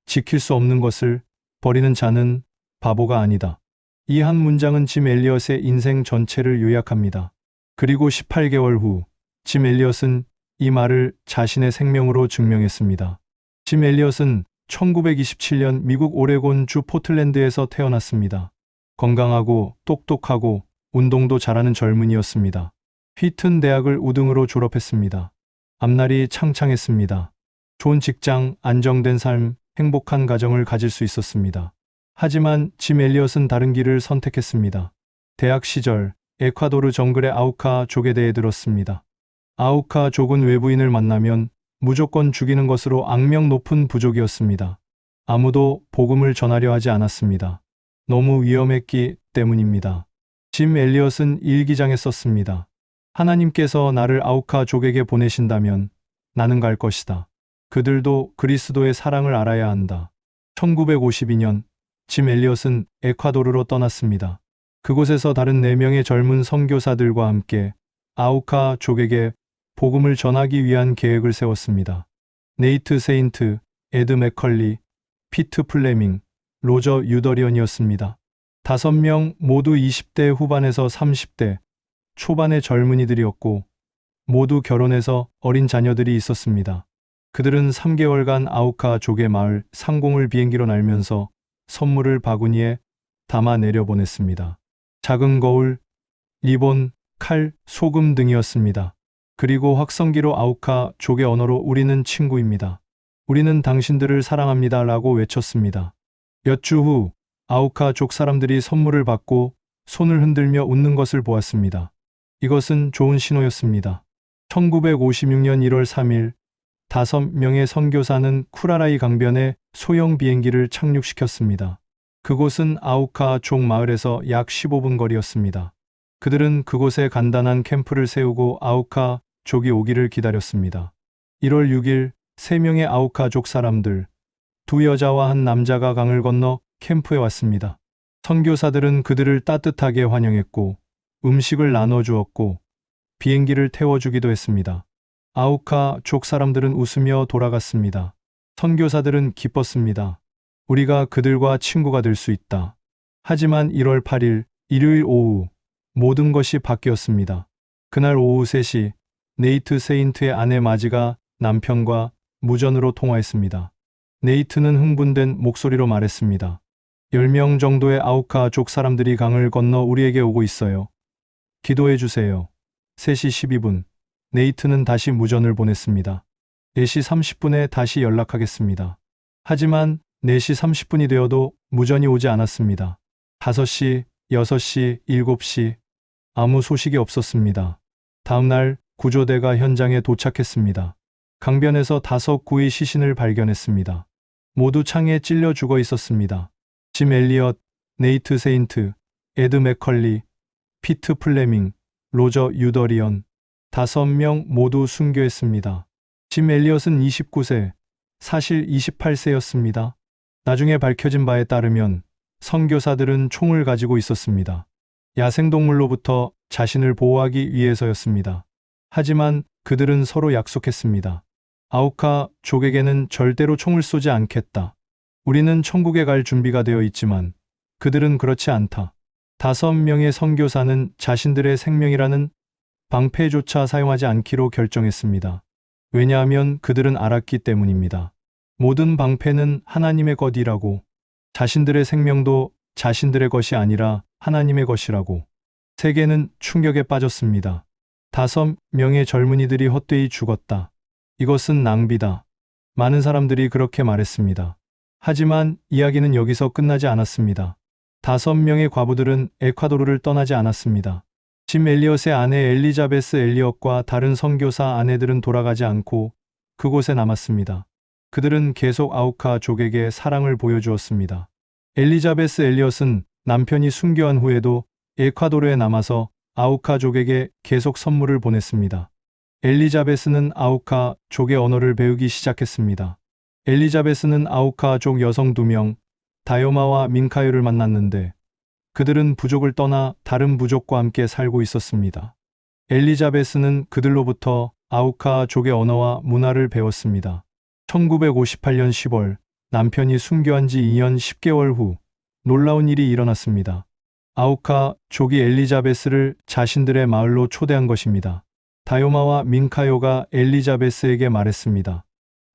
지킬 수 없는 것을 버리는 자는 바보가 아니다. 이 한 문장은 짐 엘리엇의 인생 전체를 요약합니다. 그리고 18개월 후, 짐 엘리엇은 이 말을 자신의 생명으로 증명했습니다. 짐 엘리엇은 1927년 미국 오레곤 주 포틀랜드에서 태어났습니다. 건강하고 똑똑하고 운동도 잘하는 젊은이였습니다. 휘튼 대학을 우등으로 졸업했습니다. 앞날이 창창했습니다. 좋은 직장, 안정된 삶, 행복한 가정을 가질 수 있었습니다. 하지만 짐 엘리엇은 다른 길을 선택했습니다. 대학 시절 에콰도르 정글의 아우카 족에 대해 들었습니다. 아우카 족은 외부인을 만나면 무조건 죽이는 것으로 악명 높은 부족이었습니다. 아무도 복음을 전하려 하지 않았습니다. 너무 위험했기 때문입니다. 짐 엘리엇은 일기장에 썼습니다. 하나님께서 나를 아우카 족에게 보내신다면 나는 갈 것이다. 그들도 그리스도의 사랑을 알아야 한다. 1952년 짐 엘리엇은 에콰도르로 떠났습니다. 그곳에서 다른 4명의 젊은 선교사들과 함께 아우카 족에게 복음을 전하기 위한 계획을 세웠습니다. 네이트 세인트, 에드 맥컬리, 피트 플레밍, 로저 유더리언이었습니다. 5명 모두 20대 후반에서 30대 초반의 젊은이들이었고 모두 결혼해서 어린 자녀들이 있었습니다. 그들은 3개월간 아우카 족의 마을 상공을 비행기로 날면서 선물을 바구니에 담아 내려보냈습니다. 작은 거울, 리본, 칼, 소금 등이었습니다. 그리고 확성기로 아우카 족의 언어로 우리는 친구입니다. 우리는 당신들을 사랑합니다 라고 외쳤습니다. 몇 주 후 아우카 족 사람들이 선물을 받고 손을 흔들며 웃는 것을 보았습니다. 이것은 좋은 신호였습니다. 1956년 1월 3일 5명의 선교사는 쿠라라이 강변에 소형 비행기를 착륙시켰습니다. 그곳은 아우카 족 마을에서 약 15분 거리였습니다. 그들은 그곳에 간단한 캠프를 세우고 아우카 족이 오기를 기다렸습니다. 1월 6일 3명의 아우카 족 사람들, 2여자와 한 남자가 강을 건너 캠프에 왔습니다. 선교사들은 그들을 따뜻하게 환영했고 음식을 나눠주었고 비행기를 태워주기도 했습니다. 아우카 족 사람들은 웃으며 돌아갔습니다. 선교사들은 기뻤습니다. 우리가 그들과 친구가 될 수 있다. 하지만 1월 8일 일요일 오후 모든 것이 바뀌었습니다. 그날 오후 3시 네이트 세인트의 아내 마지가 남편과 무전으로 통화했습니다. 네이트는 흥분된 목소리로 말했습니다. 10명 정도의 아우카 족 사람들이 강을 건너 우리에게 오고 있어요. 기도해 주세요. 3시 12분 네이트는 다시 무전을 보냈습니다. 4시 30분에 다시 연락하겠습니다. 하지만 4시 30분이 되어도 무전이 오지 않았습니다. 5시, 6시, 7시 아무 소식이 없었습니다. 다음 날 구조대가 현장에 도착했습니다. 강변에서 5구의 시신을 발견했습니다. 모두 창에 찔려 죽어 있었습니다. 짐 엘리엇, 네이트 세인트, 에드 맥컬리, 피트 플레밍, 로저 유더리언 5명 모두 순교했습니다. 짐 엘리엇은 29세, 사실 28세였습니다. 나중에 밝혀진 바에 따르면 선교사들은 총을 가지고 있었습니다. 야생동물로부터 자신을 보호하기 위해서였습니다. 하지만 그들은 서로 약속했습니다. 아우카 족에게는 절대로 총을 쏘지 않겠다. 우리는 천국에 갈 준비가 되어 있지만 그들은 그렇지 않다. 5명의 선교사는 자신들의 생명이라는 방패조차 사용하지 않기로 결정했습니다. 왜냐하면 그들은 알았기 때문입니다. 모든 방패는 하나님의 것이라고, 자신들의 생명도 자신들의 것이 아니라 하나님의 것이라고. 세계는 충격에 빠졌습니다. 5명의 젊은이들이 헛되이 죽었다. 이것은 낭비다. 많은 사람들이 그렇게 말했습니다. 하지만 이야기는 여기서 끝나지 않았습니다. 5명의 과부들은 에콰도르를 떠나지 않았습니다. 짐 엘리엇의 아내 엘리자베스 엘리엇과 다른 선교사 아내들은 돌아가지 않고 그곳에 남았습니다. 그들은 계속 아우카 족에게 사랑을 보여주었습니다. 엘리자베스 엘리엇은 남편이 순교한 후에도 에콰도르에 남아서 아우카 족에게 계속 선물을 보냈습니다. 엘리자베스는 아우카 족의 언어를 배우기 시작했습니다. 엘리자베스는 아우카 족 여성 2명, 다요마와 민카요를 만났는데 그들은 부족을 떠나 다른 부족과 함께 살고 있었습니다. 엘리자베스는 그들로부터 아우카 족의 언어와 문화를 배웠습니다. 1958년 10월 남편이 순교한 지 2년 10개월 후 놀라운 일이 일어났습니다. 아우카 족이 엘리자베스를 자신들의 마을로 초대한 것입니다. 다요마와 민카요가 엘리자베스에게 말했습니다.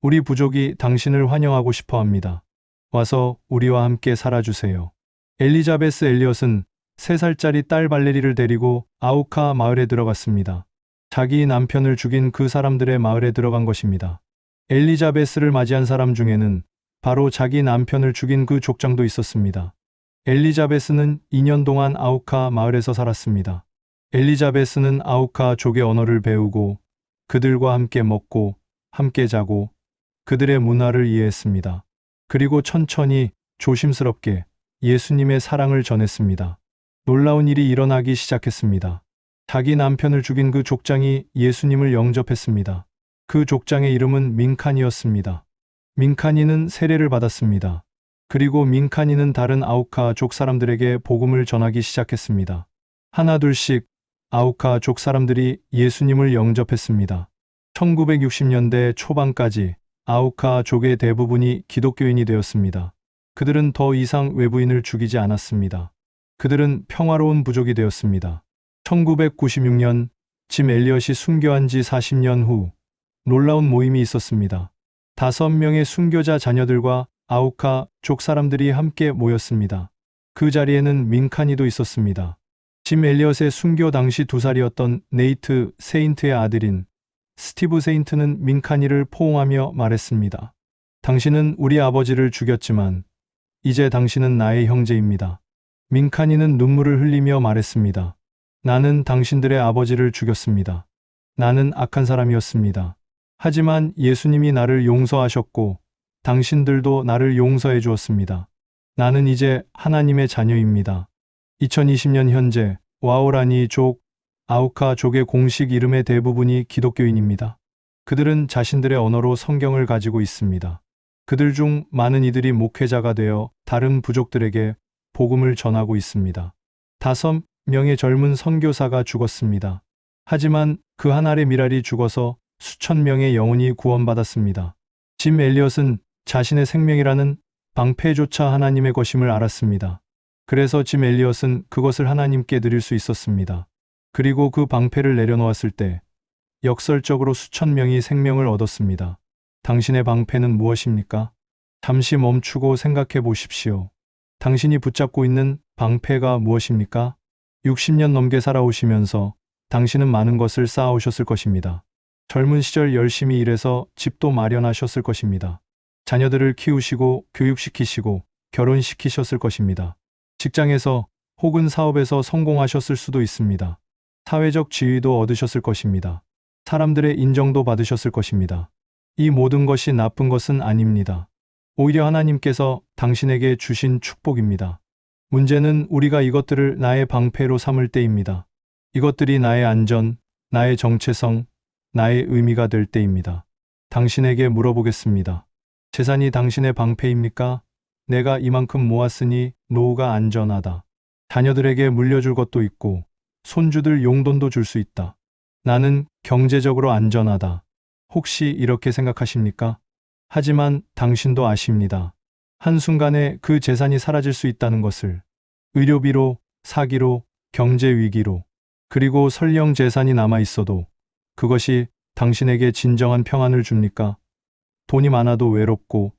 우리 부족이 당신을 환영하고 싶어 합니다. 와서 우리와 함께 살아주세요. 엘리자베스 엘리엇은 3살짜리 딸 발레리를 데리고 아우카 마을에 들어갔습니다. 자기 남편을 죽인 그 사람들의 마을에 들어간 것입니다. 엘리자베스를 맞이한 사람 중에는 바로 자기 남편을 죽인 그 족장도 있었습니다. 엘리자베스는 2년 동안 아우카 마을에서 살았습니다. 엘리자베스는 아우카 족의 언어를 배우고 그들과 함께 먹고 함께 자고 그들의 문화를 이해했습니다. 그리고 천천히 조심스럽게 예수님의 사랑을 전했습니다. 놀라운 일이 일어나기 시작했습니다. 자기 남편을 죽인 그 족장이 예수님을 영접했습니다. 그 족장의 이름은 민카니였습니다. 민카니는 세례를 받았습니다. 그리고 민카니는 다른 아우카 족 사람들에게 복음을 전하기 시작했습니다. 하나둘씩 아우카 족 사람들이 예수님을 영접했습니다. 1960년대 초반까지 아우카 족의 대부분이 기독교인이 되었습니다. 그들은 더 이상 외부인을 죽이지 않았습니다. 그들은 평화로운 부족이 되었습니다. 1996년 짐 엘리엇이 순교한 지 40년 후 놀라운 모임이 있었습니다. 5명의 순교자 자녀들과 아우카 족 사람들이 함께 모였습니다. 그 자리에는 민카니도 있었습니다. 짐 엘리엇의 순교 당시 2살이었던 네이트 세인트의 아들인 스티브 세인트는 민카니를 포옹하며 말했습니다. 당신은 우리 아버지를 죽였지만 이제 당신은 나의 형제입니다. 민카니는 눈물을 흘리며 말했습니다. 나는 당신들의 아버지를 죽였습니다. 나는 악한 사람이었습니다. 하지만 예수님이 나를 용서하셨고 당신들도 나를 용서해 주었습니다. 나는 이제 하나님의 자녀입니다. 2020년 현재 와오라니 족, 아우카족의 공식 이름의 대부분이 기독교인입니다. 그들은 자신들의 언어로 성경을 가지고 있습니다. 그들 중 많은 이들이 목회자가 되어 다른 부족들에게 복음을 전하고 있습니다. 5명의 젊은 선교사가 죽었습니다. 하지만 그 한 알의 미랄이 죽어서 수천 명의 영혼이 구원받았습니다. 짐 엘리엇은 자신의 생명이라는 방패조차 하나님의 것임을 알았습니다. 그래서 짐 엘리엇은 그것을 하나님께 드릴 수 있었습니다. 그리고 그 방패를 내려놓았을 때 역설적으로 수천 명이 생명을 얻었습니다. 당신의 방패는 무엇입니까? 잠시 멈추고 생각해 보십시오. 당신이 붙잡고 있는 방패가 무엇입니까? 60년 넘게 살아오시면서 당신은 많은 것을 쌓아오셨을 것입니다. 젊은 시절 열심히 일해서 집도 마련하셨을 것입니다. 자녀들을 키우시고 교육시키시고 결혼시키셨을 것입니다. 직장에서 혹은 사업에서 성공하셨을 수도 있습니다. 사회적 지위도 얻으셨을 것입니다. 사람들의 인정도 받으셨을 것입니다. 이 모든 것이 나쁜 것은 아닙니다. 오히려 하나님께서 당신에게 주신 축복입니다. 문제는 우리가 이것들을 나의 방패로 삼을 때입니다. 이것들이 나의 안전, 나의 정체성, 나의 의미가 될 때입니다. 당신에게 물어보겠습니다. 재산이 당신의 방패입니까? 내가 이만큼 모았으니 노후가 안전하다. 자녀들에게 물려줄 것도 있고 손주들 용돈도 줄 수 있다. 나는 경제적으로 안전하다. 혹시 이렇게 생각하십니까? 하지만 당신도 아십니다. 한순간에 그 재산이 사라질 수 있다는 것을. 의료비로, 사기로, 경제 위기로, 그리고 설령 재산이 남아 있어도 그것이 당신에게 진정한 평안을 줍니까? 돈이 많아도 외롭고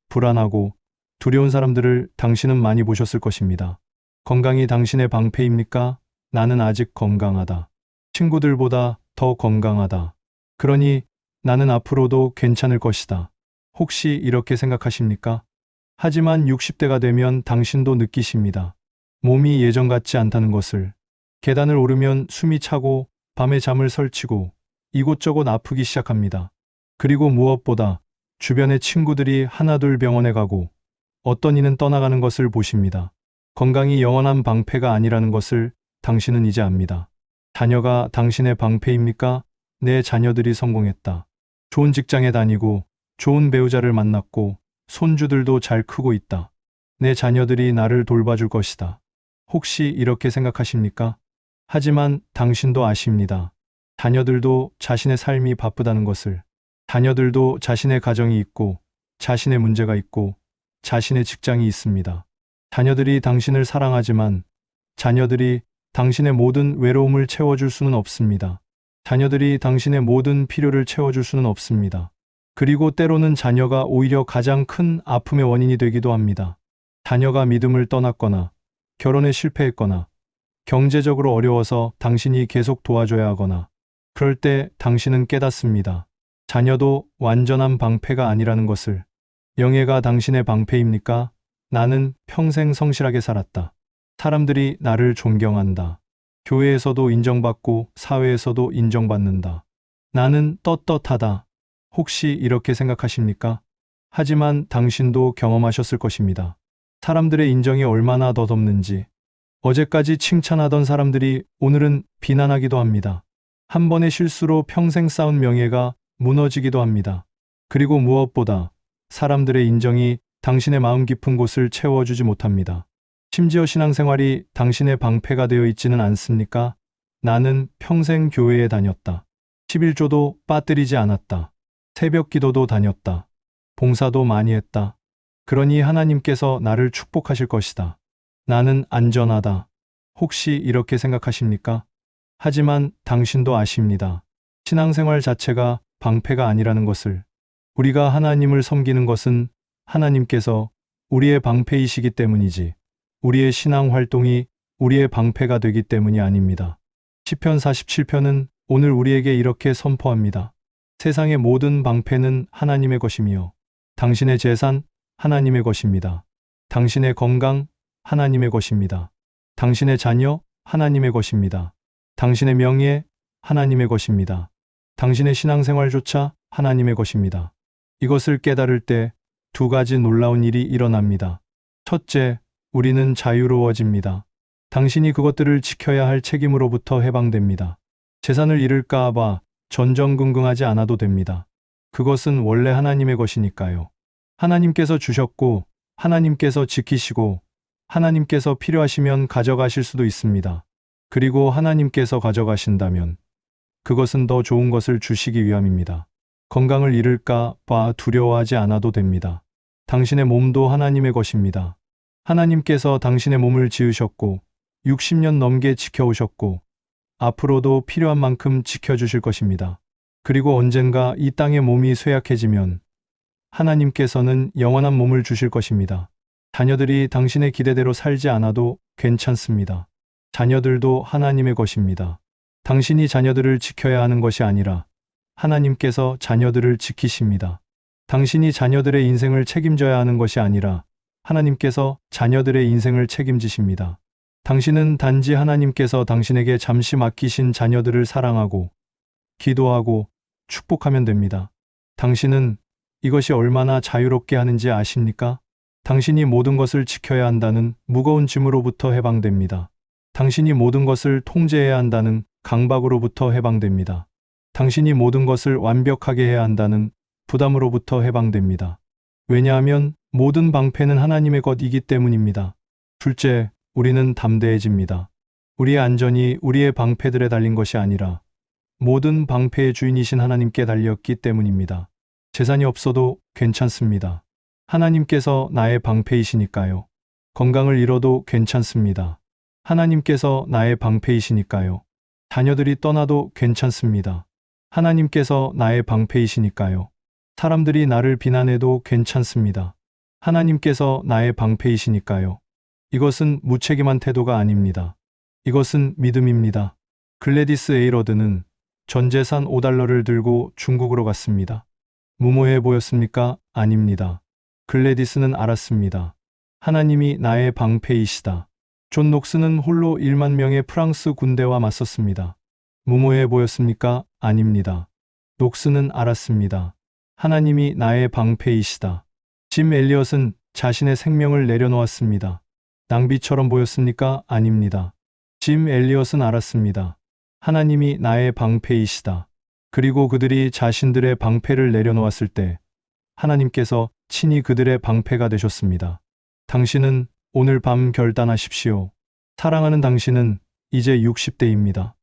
불안하고 두려운 사람들을 당신은 많이 보셨을 것입니다. 건강이 당신의 방패입니까? 나는 아직 건강하다. 친구들보다 더 건강하다. 그러니 나는 앞으로도 괜찮을 것이다. 혹시 이렇게 생각하십니까? 하지만 60대가 되면 당신도 느끼십니다. 몸이 예전 같지 않다는 것을. 계단을 오르면 숨이 차고 밤에 잠을 설치고 이곳저곳 아프기 시작합니다. 그리고 무엇보다 주변의 친구들이 하나둘 병원에 가고 어떤 이는 떠나가는 것을 보십니다. 건강이 영원한 방패가 아니라는 것을 당신은 이제 압니다. 자녀가 당신의 방패입니까? 내 자녀들이 성공했다. 좋은 직장에 다니고 좋은 배우자를 만났고 손주들도 잘 크고 있다. 내 자녀들이 나를 돌봐줄 것이다. 혹시 이렇게 생각하십니까? 하지만 당신도 아십니다. 자녀들도 자신의 삶이 바쁘다는 것을. 자녀들도 자신의 가정이 있고 자신의 문제가 있고 자신의 직장이 있습니다. 자녀들이 당신을 사랑하지만 자녀들이 당신의 모든 외로움을 채워줄 수는 없습니다. 자녀들이 당신의 모든 필요를 채워줄 수는 없습니다. 그리고 때로는 자녀가 오히려 가장 큰 아픔의 원인이 되기도 합니다. 자녀가 믿음을 떠났거나 결혼에 실패했거나 경제적으로 어려워서 당신이 계속 도와줘야 하거나 그럴 때 당신은 깨닫습니다. 자녀도 완전한 방패가 아니라는 것을. 영예가 당신의 방패입니까? 나는 평생 성실하게 살았다. 사람들이 나를 존경한다. 교회에서도 인정받고 사회에서도 인정받는다. 나는 떳떳하다. 혹시 이렇게 생각하십니까? 하지만 당신도 경험하셨을 것입니다. 사람들의 인정이 얼마나 덧없는지. 어제까지 칭찬하던 사람들이 오늘은 비난하기도 합니다. 한 번의 실수로 평생 쌓은 명예가 무너지기도 합니다. 그리고 무엇보다 사람들의 인정이 당신의 마음 깊은 곳을 채워주지 못합니다. 심지어 신앙생활이 당신의 방패가 되어 있지는 않습니까? 나는 평생 교회에 다녔다. 11조도 빠뜨리지 않았다. 새벽 기도도 다녔다. 봉사도 많이 했다. 그러니 하나님께서 나를 축복하실 것이다. 나는 안전하다. 혹시 이렇게 생각하십니까? 하지만 당신도 아십니다. 신앙생활 자체가 방패가 아니라는 것을. 우리가 하나님을 섬기는 것은 하나님께서 우리의 방패이시기 때문이지 우리의 신앙 활동이 우리의 방패가 되기 때문이 아닙니다. 시편 47편은 오늘 우리에게 이렇게 선포합니다. 세상의 모든 방패는 하나님의 것이며 당신의 재산 하나님의 것입니다. 당신의 건강 하나님의 것입니다. 당신의 자녀 하나님의 것입니다. 당신의 명예 하나님의 것입니다. 당신의 신앙생활조차 하나님의 것입니다. 이것을 깨달을 때 두 가지 놀라운 일이 일어납니다. 첫째, 우리는 자유로워집니다. 당신이 그것들을 지켜야 할 책임으로부터 해방됩니다. 재산을 잃을까 봐 전전긍긍하지 않아도 됩니다. 그것은 원래 하나님의 것이니까요. 하나님께서 주셨고 하나님께서 지키시고 하나님께서 필요하시면 가져가실 수도 있습니다. 그리고 하나님께서 가져가신다면 그것은 더 좋은 것을 주시기 위함입니다. 건강을 잃을까 봐 두려워하지 않아도 됩니다. 당신의 몸도 하나님의 것입니다. 하나님께서 당신의 몸을 지으셨고 60년 넘게 지켜오셨고 앞으로도 필요한 만큼 지켜주실 것입니다. 그리고 언젠가 이 땅의 몸이 쇠약해지면 하나님께서는 영원한 몸을 주실 것입니다. 자녀들이 당신의 기대대로 살지 않아도 괜찮습니다. 자녀들도 하나님의 것입니다. 당신이 자녀들을 지켜야 하는 것이 아니라 하나님께서 자녀들을 지키십니다. 당신이 자녀들의 인생을 책임져야 하는 것이 아니라 하나님께서 자녀들의 인생을 책임지십니다. 당신은 단지 하나님께서 당신에게 잠시 맡기신 자녀들을 사랑하고 기도하고 축복하면 됩니다. 당신은 이것이 얼마나 자유롭게 하는지 아십니까? 당신이 모든 것을 지켜야 한다는 무거운 짐으로부터 해방됩니다. 당신이 모든 것을 통제해야 한다는 강박으로부터 해방됩니다. 당신이 모든 것을 완벽하게 해야 한다는 부담으로부터 해방됩니다. 왜냐하면 모든 방패는 하나님의 것이기 때문입니다. 둘째, 우리는 담대해집니다. 우리의 안전이 우리의 방패들에 달린 것이 아니라 모든 방패의 주인이신 하나님께 달렸기 때문입니다. 재산이 없어도 괜찮습니다. 하나님께서 나의 방패이시니까요. 건강을 잃어도 괜찮습니다. 하나님께서 나의 방패이시니까요. 자녀들이 떠나도 괜찮습니다. 하나님께서 나의 방패이시니까요. 사람들이 나를 비난해도 괜찮습니다. 하나님께서 나의 방패이시니까요. 이것은 무책임한 태도가 아닙니다. 이것은 믿음입니다. 글래디스 에이러드는 전 재산 $5를 들고 중국으로 갔습니다. 무모해 보였습니까? 아닙니다. 글래디스는 알았습니다. 하나님이 나의 방패이시다. 존 녹스는 홀로 1만 명의 프랑스 군대와 맞섰습니다. 무모해 보였습니까? 아닙니다. 녹스는 알았습니다. 하나님이 나의 방패이시다. 짐 엘리엇은 자신의 생명을 내려놓았습니다. 낭비처럼 보였습니까? 아닙니다. 짐 엘리엇은 알았습니다. 하나님이 나의 방패이시다. 그리고 그들이 자신들의 방패를 내려놓았을 때 하나님께서 친히 그들의 방패가 되셨습니다. 당신은 오늘 밤 결단하십시오. 사랑하는 당신은 이제 60대입니다.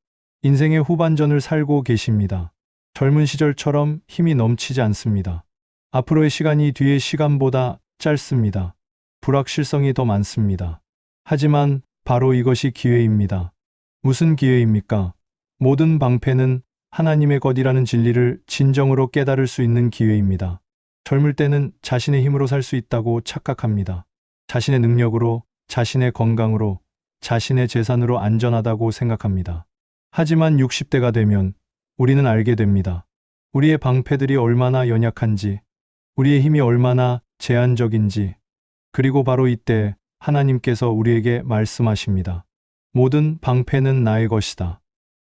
인생의 후반전을 살고 계십니다. 젊은 시절처럼 힘이 넘치지 않습니다. 앞으로의 시간이 뒤의 시간보다 짧습니다. 불확실성이 더 많습니다. 하지만 바로 이것이 기회입니다. 무슨 기회입니까? 모든 방패는 하나님의 것이라는 진리를 진정으로 깨달을 수 있는 기회입니다. 젊을 때는 자신의 힘으로 살 수 있다고 착각합니다. 자신의 능력으로, 자신의 건강으로, 자신의 재산으로 안전하다고 생각합니다. 하지만 60대가 되면 우리는 알게 됩니다. 우리의 방패들이 얼마나 연약한지, 우리의 힘이 얼마나 제한적인지, 그리고 바로 이때 하나님께서 우리에게 말씀하십니다. 모든 방패는 나의 것이다.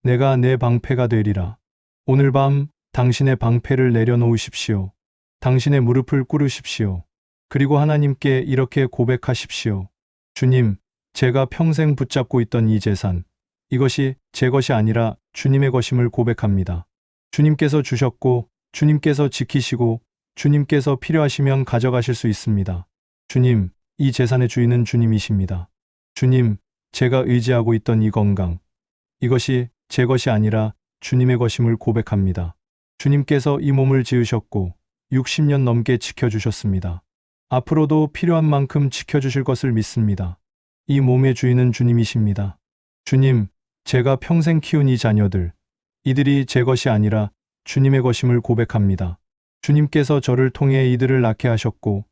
내가 내 방패가 되리라. 오늘 밤 당신의 방패를 내려놓으십시오. 당신의 무릎을 꿇으십시오. 그리고 하나님께 이렇게 고백하십시오. 주님, 제가 평생 붙잡고 있던 이 재산, 이것이 제 것이 아니라 주님의 것임을 고백합니다. 주님께서 주셨고, 주님께서 지키시고, 주님께서 필요하시면 가져가실 수 있습니다. 주님, 이 재산의 주인은 주님이십니다. 주님, 제가 의지하고 있던 이 건강, 이것이 제 것이 아니라 주님의 것임을 고백합니다. 주님께서 이 몸을 지으셨고 60년 넘게 지켜주셨습니다. 앞으로도 필요한 만큼 지켜주실 것을 믿습니다. 이 몸의 주인은 주님이십니다. 주님, 제가 평생 키운 이 자녀들, 이들이 제 것이 아니라 주님의 것임을 고백합니다. 주님께서 저를 통해 이들을 낳게 하셨고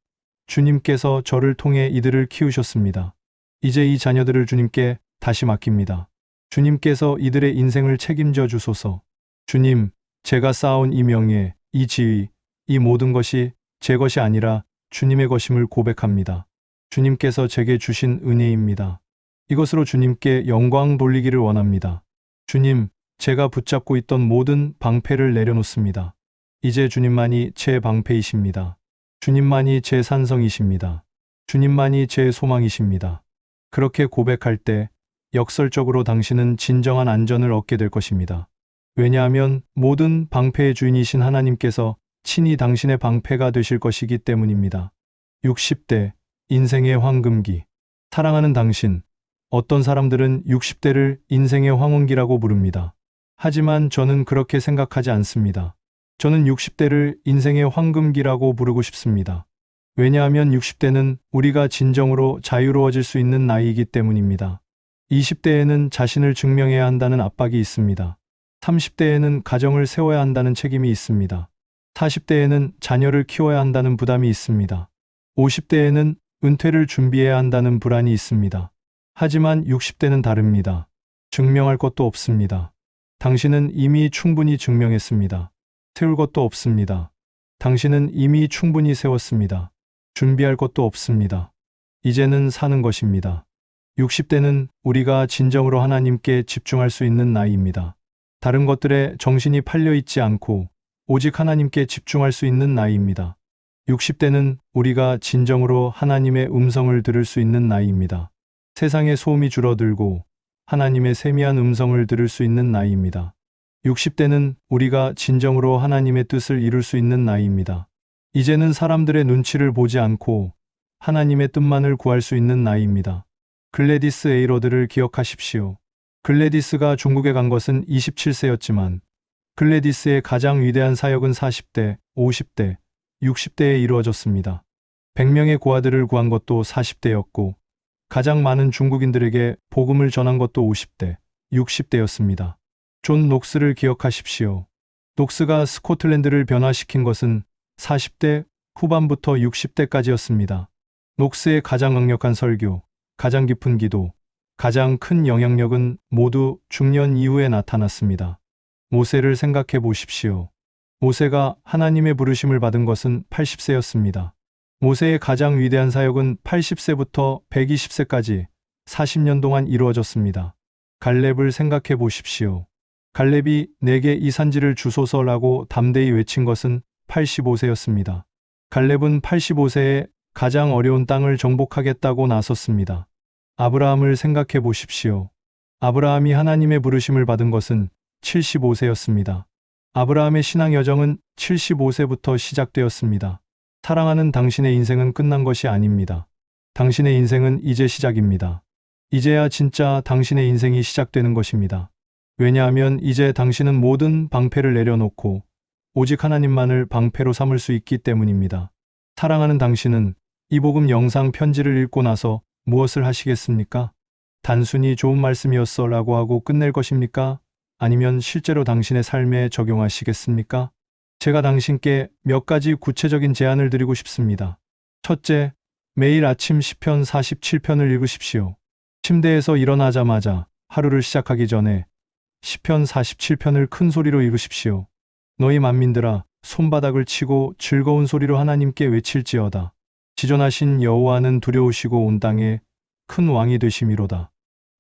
주님께서 저를 통해 이들을 키우셨습니다. 이제 이 자녀들을 주님께 다시 맡깁니다. 주님께서 이들의 인생을 책임져 주소서. 주님, 제가 쌓아온 이 명예, 이 지위, 이 모든 것이 제 것이 아니라 주님의 것임을 고백합니다. 주님께서 제게 주신 은혜입니다. 이것으로 주님께 영광 돌리기를 원합니다. 주님, 제가 붙잡고 있던 모든 방패를 내려놓습니다. 이제 주님만이 제 방패이십니다. 주님만이 제 산성이십니다. 주님만이 제 소망이십니다. 그렇게 고백할 때 역설적으로 당신은 진정한 안전을 얻게 될 것입니다. 왜냐하면 모든 방패의 주인이신 하나님께서 친히 당신의 방패가 되실 것이기 때문입니다. 60대, 인생의 황금기. 사랑하는 당신, 어떤 사람들은 60대를 인생의 황혼기라고 부릅니다. 하지만 저는 그렇게 생각하지 않습니다. 저는 60대를 인생의 황금기라고 부르고 싶습니다. 왜냐하면 60대는 우리가 진정으로 자유로워질 수 있는 나이이기 때문입니다. 20대에는 자신을 증명해야 한다는 압박이 있습니다. 30대에는 가정을 세워야 한다는 책임이 있습니다. 40대에는 자녀를 키워야 한다는 부담이 있습니다. 50대에는 은퇴를 준비해야 한다는 불안이 있습니다. 하지만 60대는 다릅니다. 증명할 것도 없습니다. 당신은 이미 충분히 증명했습니다. 세울 것도 없습니다. 당신은 이미 충분히 세웠습니다. 준비할 것도 없습니다. 이제는 사는 것입니다. 60대는 우리가 진정으로 하나님께 집중할 수 있는 나이입니다. 다른 것들에 정신이 팔려 있지 않고 오직 하나님께 집중할 수 있는 나이입니다. 60대는 우리가 진정으로 하나님의 음성을 들을 수 있는 나이입니다. 세상의 소음이 줄어들고 하나님의 세미한 음성을 들을 수 있는 나이입니다. 60대는 우리가 진정으로 하나님의 뜻을 이룰 수 있는 나이입니다. 이제는 사람들의 눈치를 보지 않고 하나님의 뜻만을 구할 수 있는 나이입니다. 글래디스 에이러드를 기억하십시오. 글래디스가 중국에 간 것은 27세였지만 글래디스의 가장 위대한 사역은 40대, 50대, 60대에 이루어졌습니다. 100명의 고아들을 구한 것도 40대였고 가장 많은 중국인들에게 복음을 전한 것도 50대, 60대였습니다. 존 녹스를 기억하십시오. 녹스가 스코틀랜드를 변화시킨 것은 40대 후반부터 60대까지였습니다. 녹스의 가장 강력한 설교, 가장 깊은 기도, 가장 큰 영향력은 모두 중년 이후에 나타났습니다. 모세를 생각해 보십시오. 모세가 하나님의 부르심을 받은 것은 80세였습니다. 모세의 가장 위대한 사역은 80세부터 120세까지 40년 동안 이루어졌습니다. 갈렙을 생각해 보십시오. 갈렙이 내게 이 산지를 주소서라고 담대히 외친 것은 85세였습니다. 갈렙은 85세에 가장 어려운 땅을 정복하겠다고 나섰습니다. 아브라함을 생각해 보십시오. 아브라함이 하나님의 부르심을 받은 것은 75세였습니다. 아브라함의 신앙 여정은 75세부터 시작되었습니다. 사랑하는 당신의 인생은 끝난 것이 아닙니다. 당신의 인생은 이제 시작입니다. 이제야 진짜 당신의 인생이 시작되는 것입니다. 왜냐하면 이제 당신은 모든 방패를 내려놓고 오직 하나님만을 방패로 삼을 수 있기 때문입니다. 사랑하는 당신은 이 복음 영상 편지를 읽고 나서 무엇을 하시겠습니까? 단순히 좋은 말씀이었어 라고 하고 끝낼 것입니까? 아니면 실제로 당신의 삶에 적용하시겠습니까? 제가 당신께 몇 가지 구체적인 제안을 드리고 싶습니다. 첫째, 매일 아침 시편 47편을 읽으십시오. 침대에서 일어나자마자 하루를 시작하기 전에 시편 47편을 큰 소리로 읽으십시오. 너희 만민들아, 손바닥을 치고 즐거운 소리로 하나님께 외칠지어다. 지존하신 여호와는 두려우시고 온 땅에 큰 왕이 되심이로다.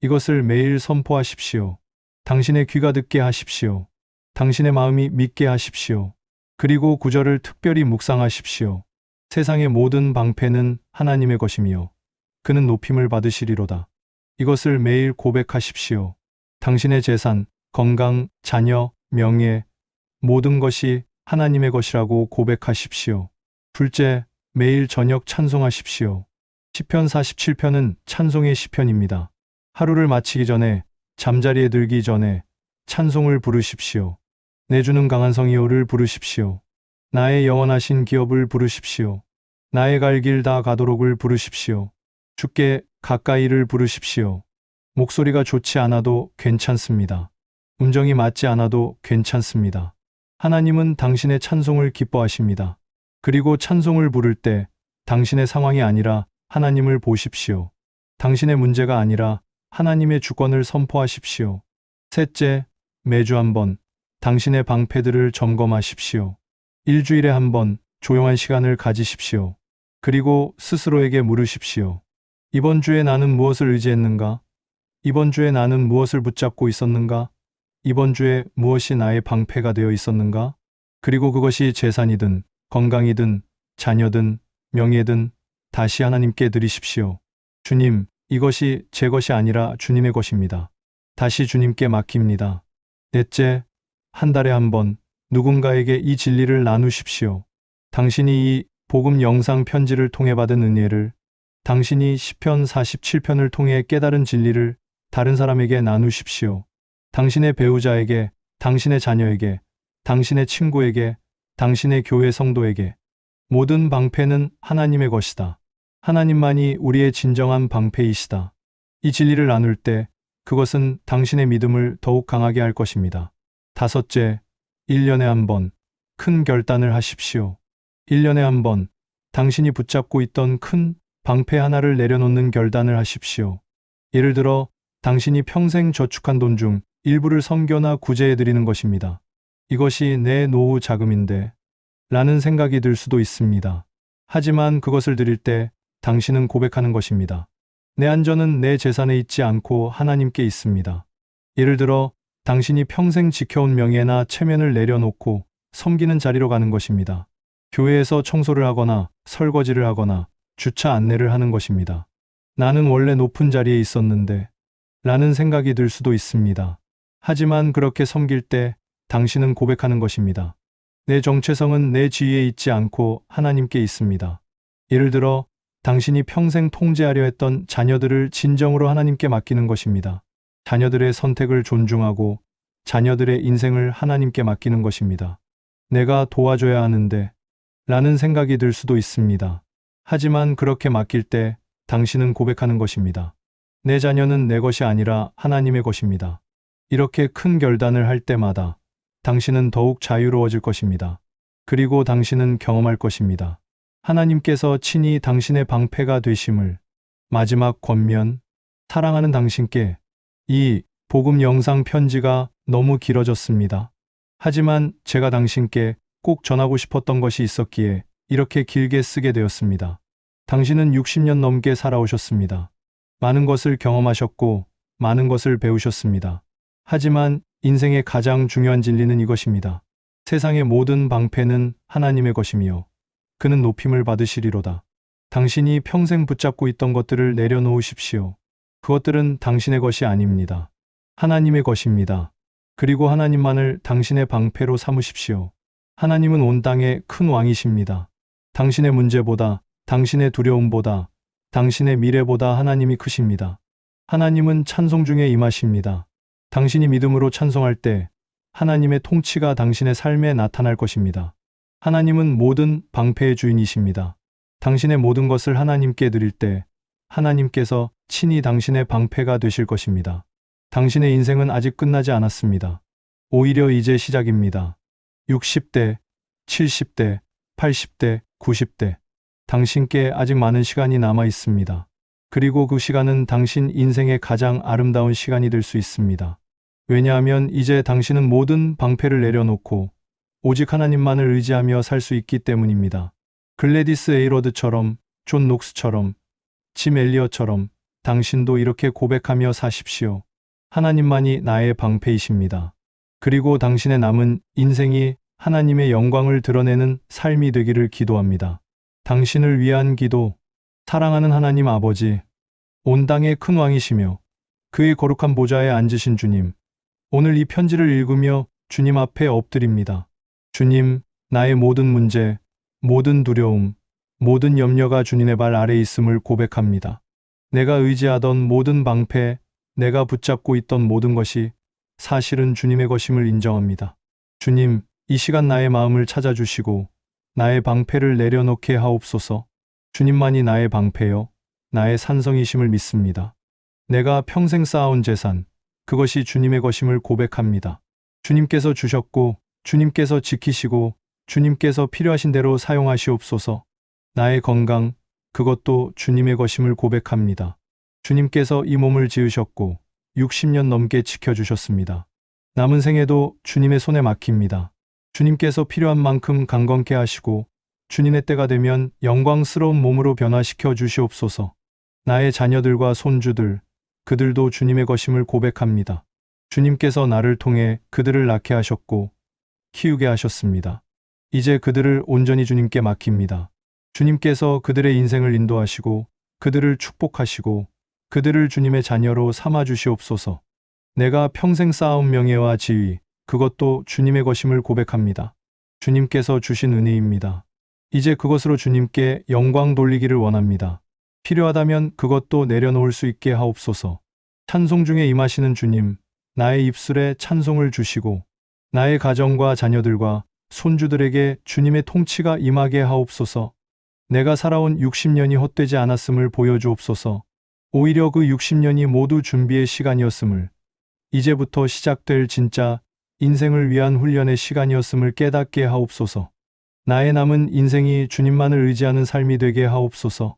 이것을 매일 선포하십시오. 당신의 귀가 듣게 하십시오. 당신의 마음이 믿게 하십시오. 그리고 구절을 특별히 묵상하십시오. 세상의 모든 방패는 하나님의 것이며 그는 높임을 받으시리로다. 이것을 매일 고백하십시오. 당신의 재산, 건강, 자녀, 명예, 모든 것이 하나님의 것이라고 고백하십시오. 둘째, 매일 저녁 찬송하십시오. 시편 47편은 찬송의 시편입니다. 하루를 마치기 전에, 잠자리에 들기 전에 찬송을 부르십시오. 내 주는 강한 성이요를 부르십시오. 나의 영원하신 기업을 부르십시오. 나의 갈 길 다 가도록을 부르십시오. 주께 가까이를 부르십시오. 목소리가 좋지 않아도 괜찮습니다. 음정이 맞지 않아도 괜찮습니다. 하나님은 당신의 찬송을 기뻐하십니다. 그리고 찬송을 부를 때 당신의 상황이 아니라 하나님을 보십시오. 당신의 문제가 아니라 하나님의 주권을 선포하십시오. 셋째, 매주 한 번, 당신의 방패들을 점검하십시오. 일주일에 한 번 조용한 시간을 가지십시오. 그리고 스스로에게 물으십시오. 이번 주에 나는 무엇을 의지했는가? 이번 주에 나는 무엇을 붙잡고 있었는가? 이번 주에 무엇이 나의 방패가 되어 있었는가? 그리고 그것이 재산이든 건강이든 자녀든 명예든 다시 하나님께 드리십시오. 주님, 이것이 제 것이 아니라 주님의 것입니다. 다시 주님께 맡깁니다. 넷째, 한 달에 한 번 누군가에게 이 진리를 나누십시오. 당신이 이 복음 영상 편지를 통해 받은 은혜를, 당신이 시편 47편을 통해 깨달은 진리를 다른 사람에게 나누십시오. 당신의 배우자에게, 당신의 자녀에게, 당신의 친구에게, 당신의 교회 성도에게. 모든 방패는 하나님의 것이다. 하나님만이 우리의 진정한 방패이시다. 이 진리를 나눌 때 그것은 당신의 믿음을 더욱 강하게 할 것입니다. 다섯째, 1년에 한 번 큰 결단을 하십시오. 1년에 한 번 당신이 붙잡고 있던 큰 방패 하나를 내려놓는 결단을 하십시오. 예를 들어 당신이 평생 저축한 돈 중 일부를 선교나 구제해 드리는 것입니다. 이것이 내 노후 자금인데 라는 생각이 들 수도 있습니다. 하지만 그것을 드릴 때 당신은 고백하는 것입니다. 내 안전은 내 재산에 있지 않고 하나님께 있습니다. 예를 들어 당신이 평생 지켜온 명예나 체면을 내려놓고 섬기는 자리로 가는 것입니다. 교회에서 청소를 하거나 설거지를 하거나 주차 안내를 하는 것입니다. 나는 원래 높은 자리에 있었는데 라는 생각이 들 수도 있습니다. 하지만 그렇게 섬길 때 당신은 고백하는 것입니다. 내 정체성은 내 지위에 있지 않고 하나님께 있습니다. 예를 들어 당신이 평생 통제하려 했던 자녀들을 진정으로 하나님께 맡기는 것입니다. 자녀들의 선택을 존중하고 자녀들의 인생을 하나님께 맡기는 것입니다. 내가 도와줘야 하는데 라는 생각이 들 수도 있습니다. 하지만 그렇게 맡길 때 당신은 고백하는 것입니다. 내 자녀는 내 것이 아니라 하나님의 것입니다. 이렇게 큰 결단을 할 때마다 당신은 더욱 자유로워질 것입니다. 그리고 당신은 경험할 것입니다. 하나님께서 친히 당신의 방패가 되심을. 마지막 권면, 사랑하는 당신께. 이 복음 영상 편지가 너무 길어졌습니다. 하지만 제가 당신께 꼭 전하고 싶었던 것이 있었기에 이렇게 길게 쓰게 되었습니다. 당신은 60년 넘게 살아오셨습니다. 많은 것을 경험하셨고 많은 것을 배우셨습니다. 하지만 인생의 가장 중요한 진리는 이것입니다. 세상의 모든 방패는 하나님의 것이며 그는 높임을 받으시리로다. 당신이 평생 붙잡고 있던 것들을 내려놓으십시오. 그것들은 당신의 것이 아닙니다. 하나님의 것입니다. 그리고 하나님만을 당신의 방패로 삼으십시오. 하나님은 온 땅의 큰 왕이십니다. 당신의 문제보다, 당신의 두려움보다, 당신의 미래보다 하나님이 크십니다. 하나님은 찬송 중에 임하십니다. 당신이 믿음으로 찬송할 때 하나님의 통치가 당신의 삶에 나타날 것입니다. 하나님은 모든 방패의 주인이십니다. 당신의 모든 것을 하나님께 드릴 때 하나님께서 친히 당신의 방패가 되실 것입니다. 당신의 인생은 아직 끝나지 않았습니다. 오히려 이제 시작입니다. 60대, 70대, 80대, 90대. 당신께 아직 많은 시간이 남아 있습니다. 그리고 그 시간은 당신 인생의 가장 아름다운 시간이 될 수 있습니다. 왜냐하면 이제 당신은 모든 방패를 내려놓고 오직 하나님만을 의지하며 살 수 있기 때문입니다. 글래디스 에이러드처럼, 존 녹스처럼, 짐 엘리어처럼 당신도 이렇게 고백하며 사십시오. 하나님만이 나의 방패이십니다. 그리고 당신의 남은 인생이 하나님의 영광을 드러내는 삶이 되기를 기도합니다. 당신을 위한 기도. 사랑하는 하나님 아버지, 온 땅의 큰 왕이시며 그의 거룩한 보좌에 앉으신 주님, 오늘 이 편지를 읽으며 주님 앞에 엎드립니다. 주님, 나의 모든 문제, 모든 두려움, 모든 염려가 주님의 발 아래 있음을 고백합니다. 내가 의지하던 모든 방패, 내가 붙잡고 있던 모든 것이 사실은 주님의 것임을 인정합니다. 주님, 이 시간 나의 마음을 찾아주시고 나의 방패를 내려놓게 하옵소서. 주님만이 나의 방패요, 나의 산성이심을 믿습니다. 내가 평생 쌓아온 재산, 그것이 주님의 것임을 고백합니다. 주님께서 주셨고 주님께서 지키시고 주님께서 필요하신 대로 사용하시옵소서. 나의 건강, 그것도 주님의 것임을 고백합니다. 주님께서 이 몸을 지으셨고 60년 넘게 지켜주셨습니다. 남은 생애도 주님의 손에 맡깁니다. 주님께서 필요한 만큼 강건케 하시고 주님의 때가 되면 영광스러운 몸으로 변화시켜 주시옵소서. 나의 자녀들과 손주들, 그들도 주님의 것임을 고백합니다. 주님께서 나를 통해 그들을 낳게 하셨고 키우게 하셨습니다. 이제 그들을 온전히 주님께 맡깁니다. 주님께서 그들의 인생을 인도하시고 그들을 축복하시고 그들을 주님의 자녀로 삼아 주시옵소서. 내가 평생 쌓아온 명예와 지위, 그것도 주님의 것임을 고백합니다. 주님께서 주신 은혜입니다. 이제 그것으로 주님께 영광 돌리기를 원합니다. 필요하다면 그것도 내려놓을 수 있게 하옵소서. 찬송 중에 임하시는 주님, 나의 입술에 찬송을 주시고 나의 가정과 자녀들과 손주들에게 주님의 통치가 임하게 하옵소서. 내가 살아온 60년이 헛되지 않았음을 보여주옵소서. 오히려 그 60년이 모두 준비의 시간이었음을, 이제부터 시작될 진짜 인생을 위한 훈련의 시간이었음을 깨닫게 하옵소서. 나의 남은 인생이 주님만을 의지하는 삶이 되게 하옵소서.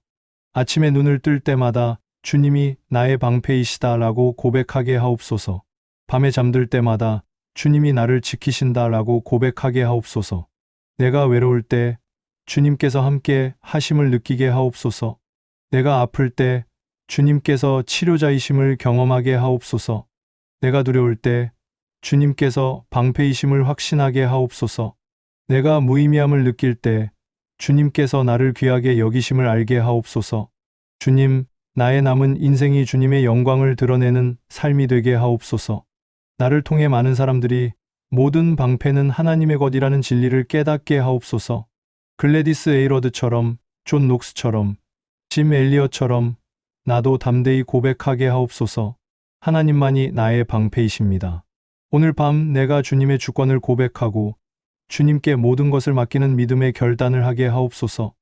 아침에 눈을 뜰 때마다 주님이 나의 방패이시다라고 고백하게 하옵소서. 밤에 잠들 때마다 주님이 나를 지키신다라고 고백하게 하옵소서. 내가 외로울 때 주님께서 함께 하심을 느끼게 하옵소서. 내가 아플 때 주님께서 치료자이심을 경험하게 하옵소서. 내가 두려울 때 주님께서 방패이심을 확신하게 하옵소서. 내가 무의미함을 느낄 때 주님께서 나를 귀하게 여기심을 알게 하옵소서. 주님, 나의 남은 인생이 주님의 영광을 드러내는 삶이 되게 하옵소서. 나를 통해 많은 사람들이 모든 방패는 하나님의 것이라는 진리를 깨닫게 하옵소서. 글래디스 에이러드처럼, 존 녹스처럼, 짐 엘리엇처럼 나도 담대히 고백하게 하옵소서. 하나님만이 나의 방패이십니다. 오늘 밤 내가 주님의 주권을 고백하고 주님께 모든 것을 맡기는 믿음의 결단을 하게 하옵소서.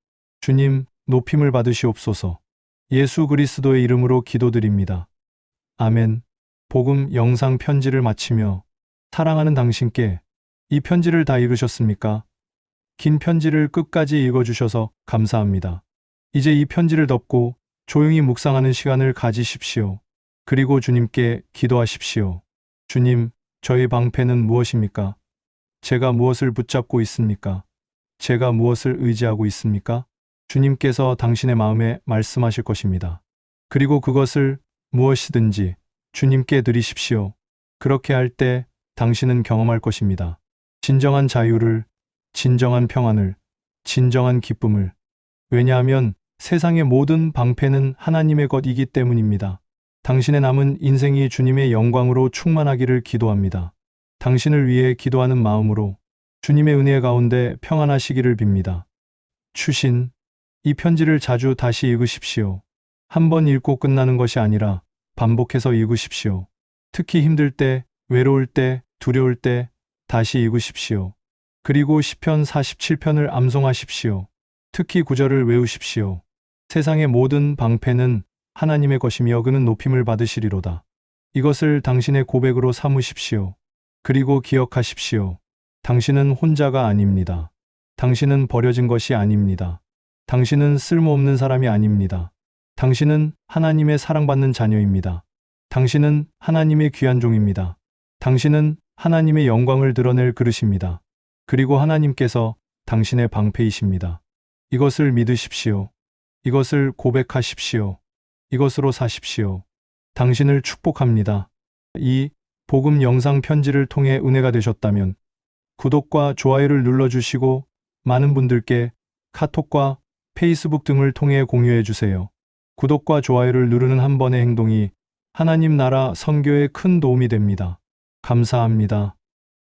주님, 높임을 받으시옵소서. 예수 그리스도의 이름으로 기도드립니다. 아멘. 복음 영상 편지를 마치며 사랑하는 당신께 이 편지를 다 읽으셨습니까? 긴 편지를 끝까지 읽어주셔서 감사합니다. 이제 이 편지를 덮고 조용히 묵상하는 시간을 가지십시오. 그리고 주님께 기도하십시오. 주님, 저의 방패는 무엇입니까? 제가 무엇을 붙잡고 있습니까? 제가 무엇을 의지하고 있습니까? 주님께서 당신의 마음에 말씀하실 것입니다. 그리고 그것을 무엇이든지 주님께 드리십시오. 그렇게 할 때 당신은 경험할 것입니다. 진정한 자유를, 진정한 평안을, 진정한 기쁨을. 왜냐하면 세상의 모든 방패는 하나님의 것이기 때문입니다. 당신의 남은 인생이 주님의 영광으로 충만하기를 기도합니다. 당신을 위해 기도하는 마음으로 주님의 은혜 가운데 평안하시기를 빕니다. 추신, 이 편지를 자주 다시 읽으십시오. 한 번 읽고 끝나는 것이 아니라 반복해서 읽으십시오. 특히 힘들 때, 외로울 때, 두려울 때 다시 읽으십시오. 그리고 시편 47편을 암송하십시오. 특히 구절을 외우십시오. 세상의 모든 방패는 하나님의 것이며 그는 높임을 받으시리로다. 이것을 당신의 고백으로 삼으십시오. 그리고 기억하십시오. 당신은 혼자가 아닙니다. 당신은 버려진 것이 아닙니다. 당신은 쓸모없는 사람이 아닙니다. 당신은 하나님의 사랑받는 자녀입니다. 당신은 하나님의 귀한 종입니다. 당신은 하나님의 영광을 드러낼 그릇입니다. 그리고 하나님께서 당신의 방패이십니다. 이것을 믿으십시오. 이것을 고백하십시오. 이것으로 사십시오. 당신을 축복합니다. 이 복음 영상 편지를 통해 은혜가 되셨다면 구독과 좋아요를 눌러주시고 많은 분들께 카톡과 페이스북 등을 통해 공유해 주세요. 구독과 좋아요를 누르는 한 번의 행동이 하나님 나라 선교에 큰 도움이 됩니다. 감사합니다.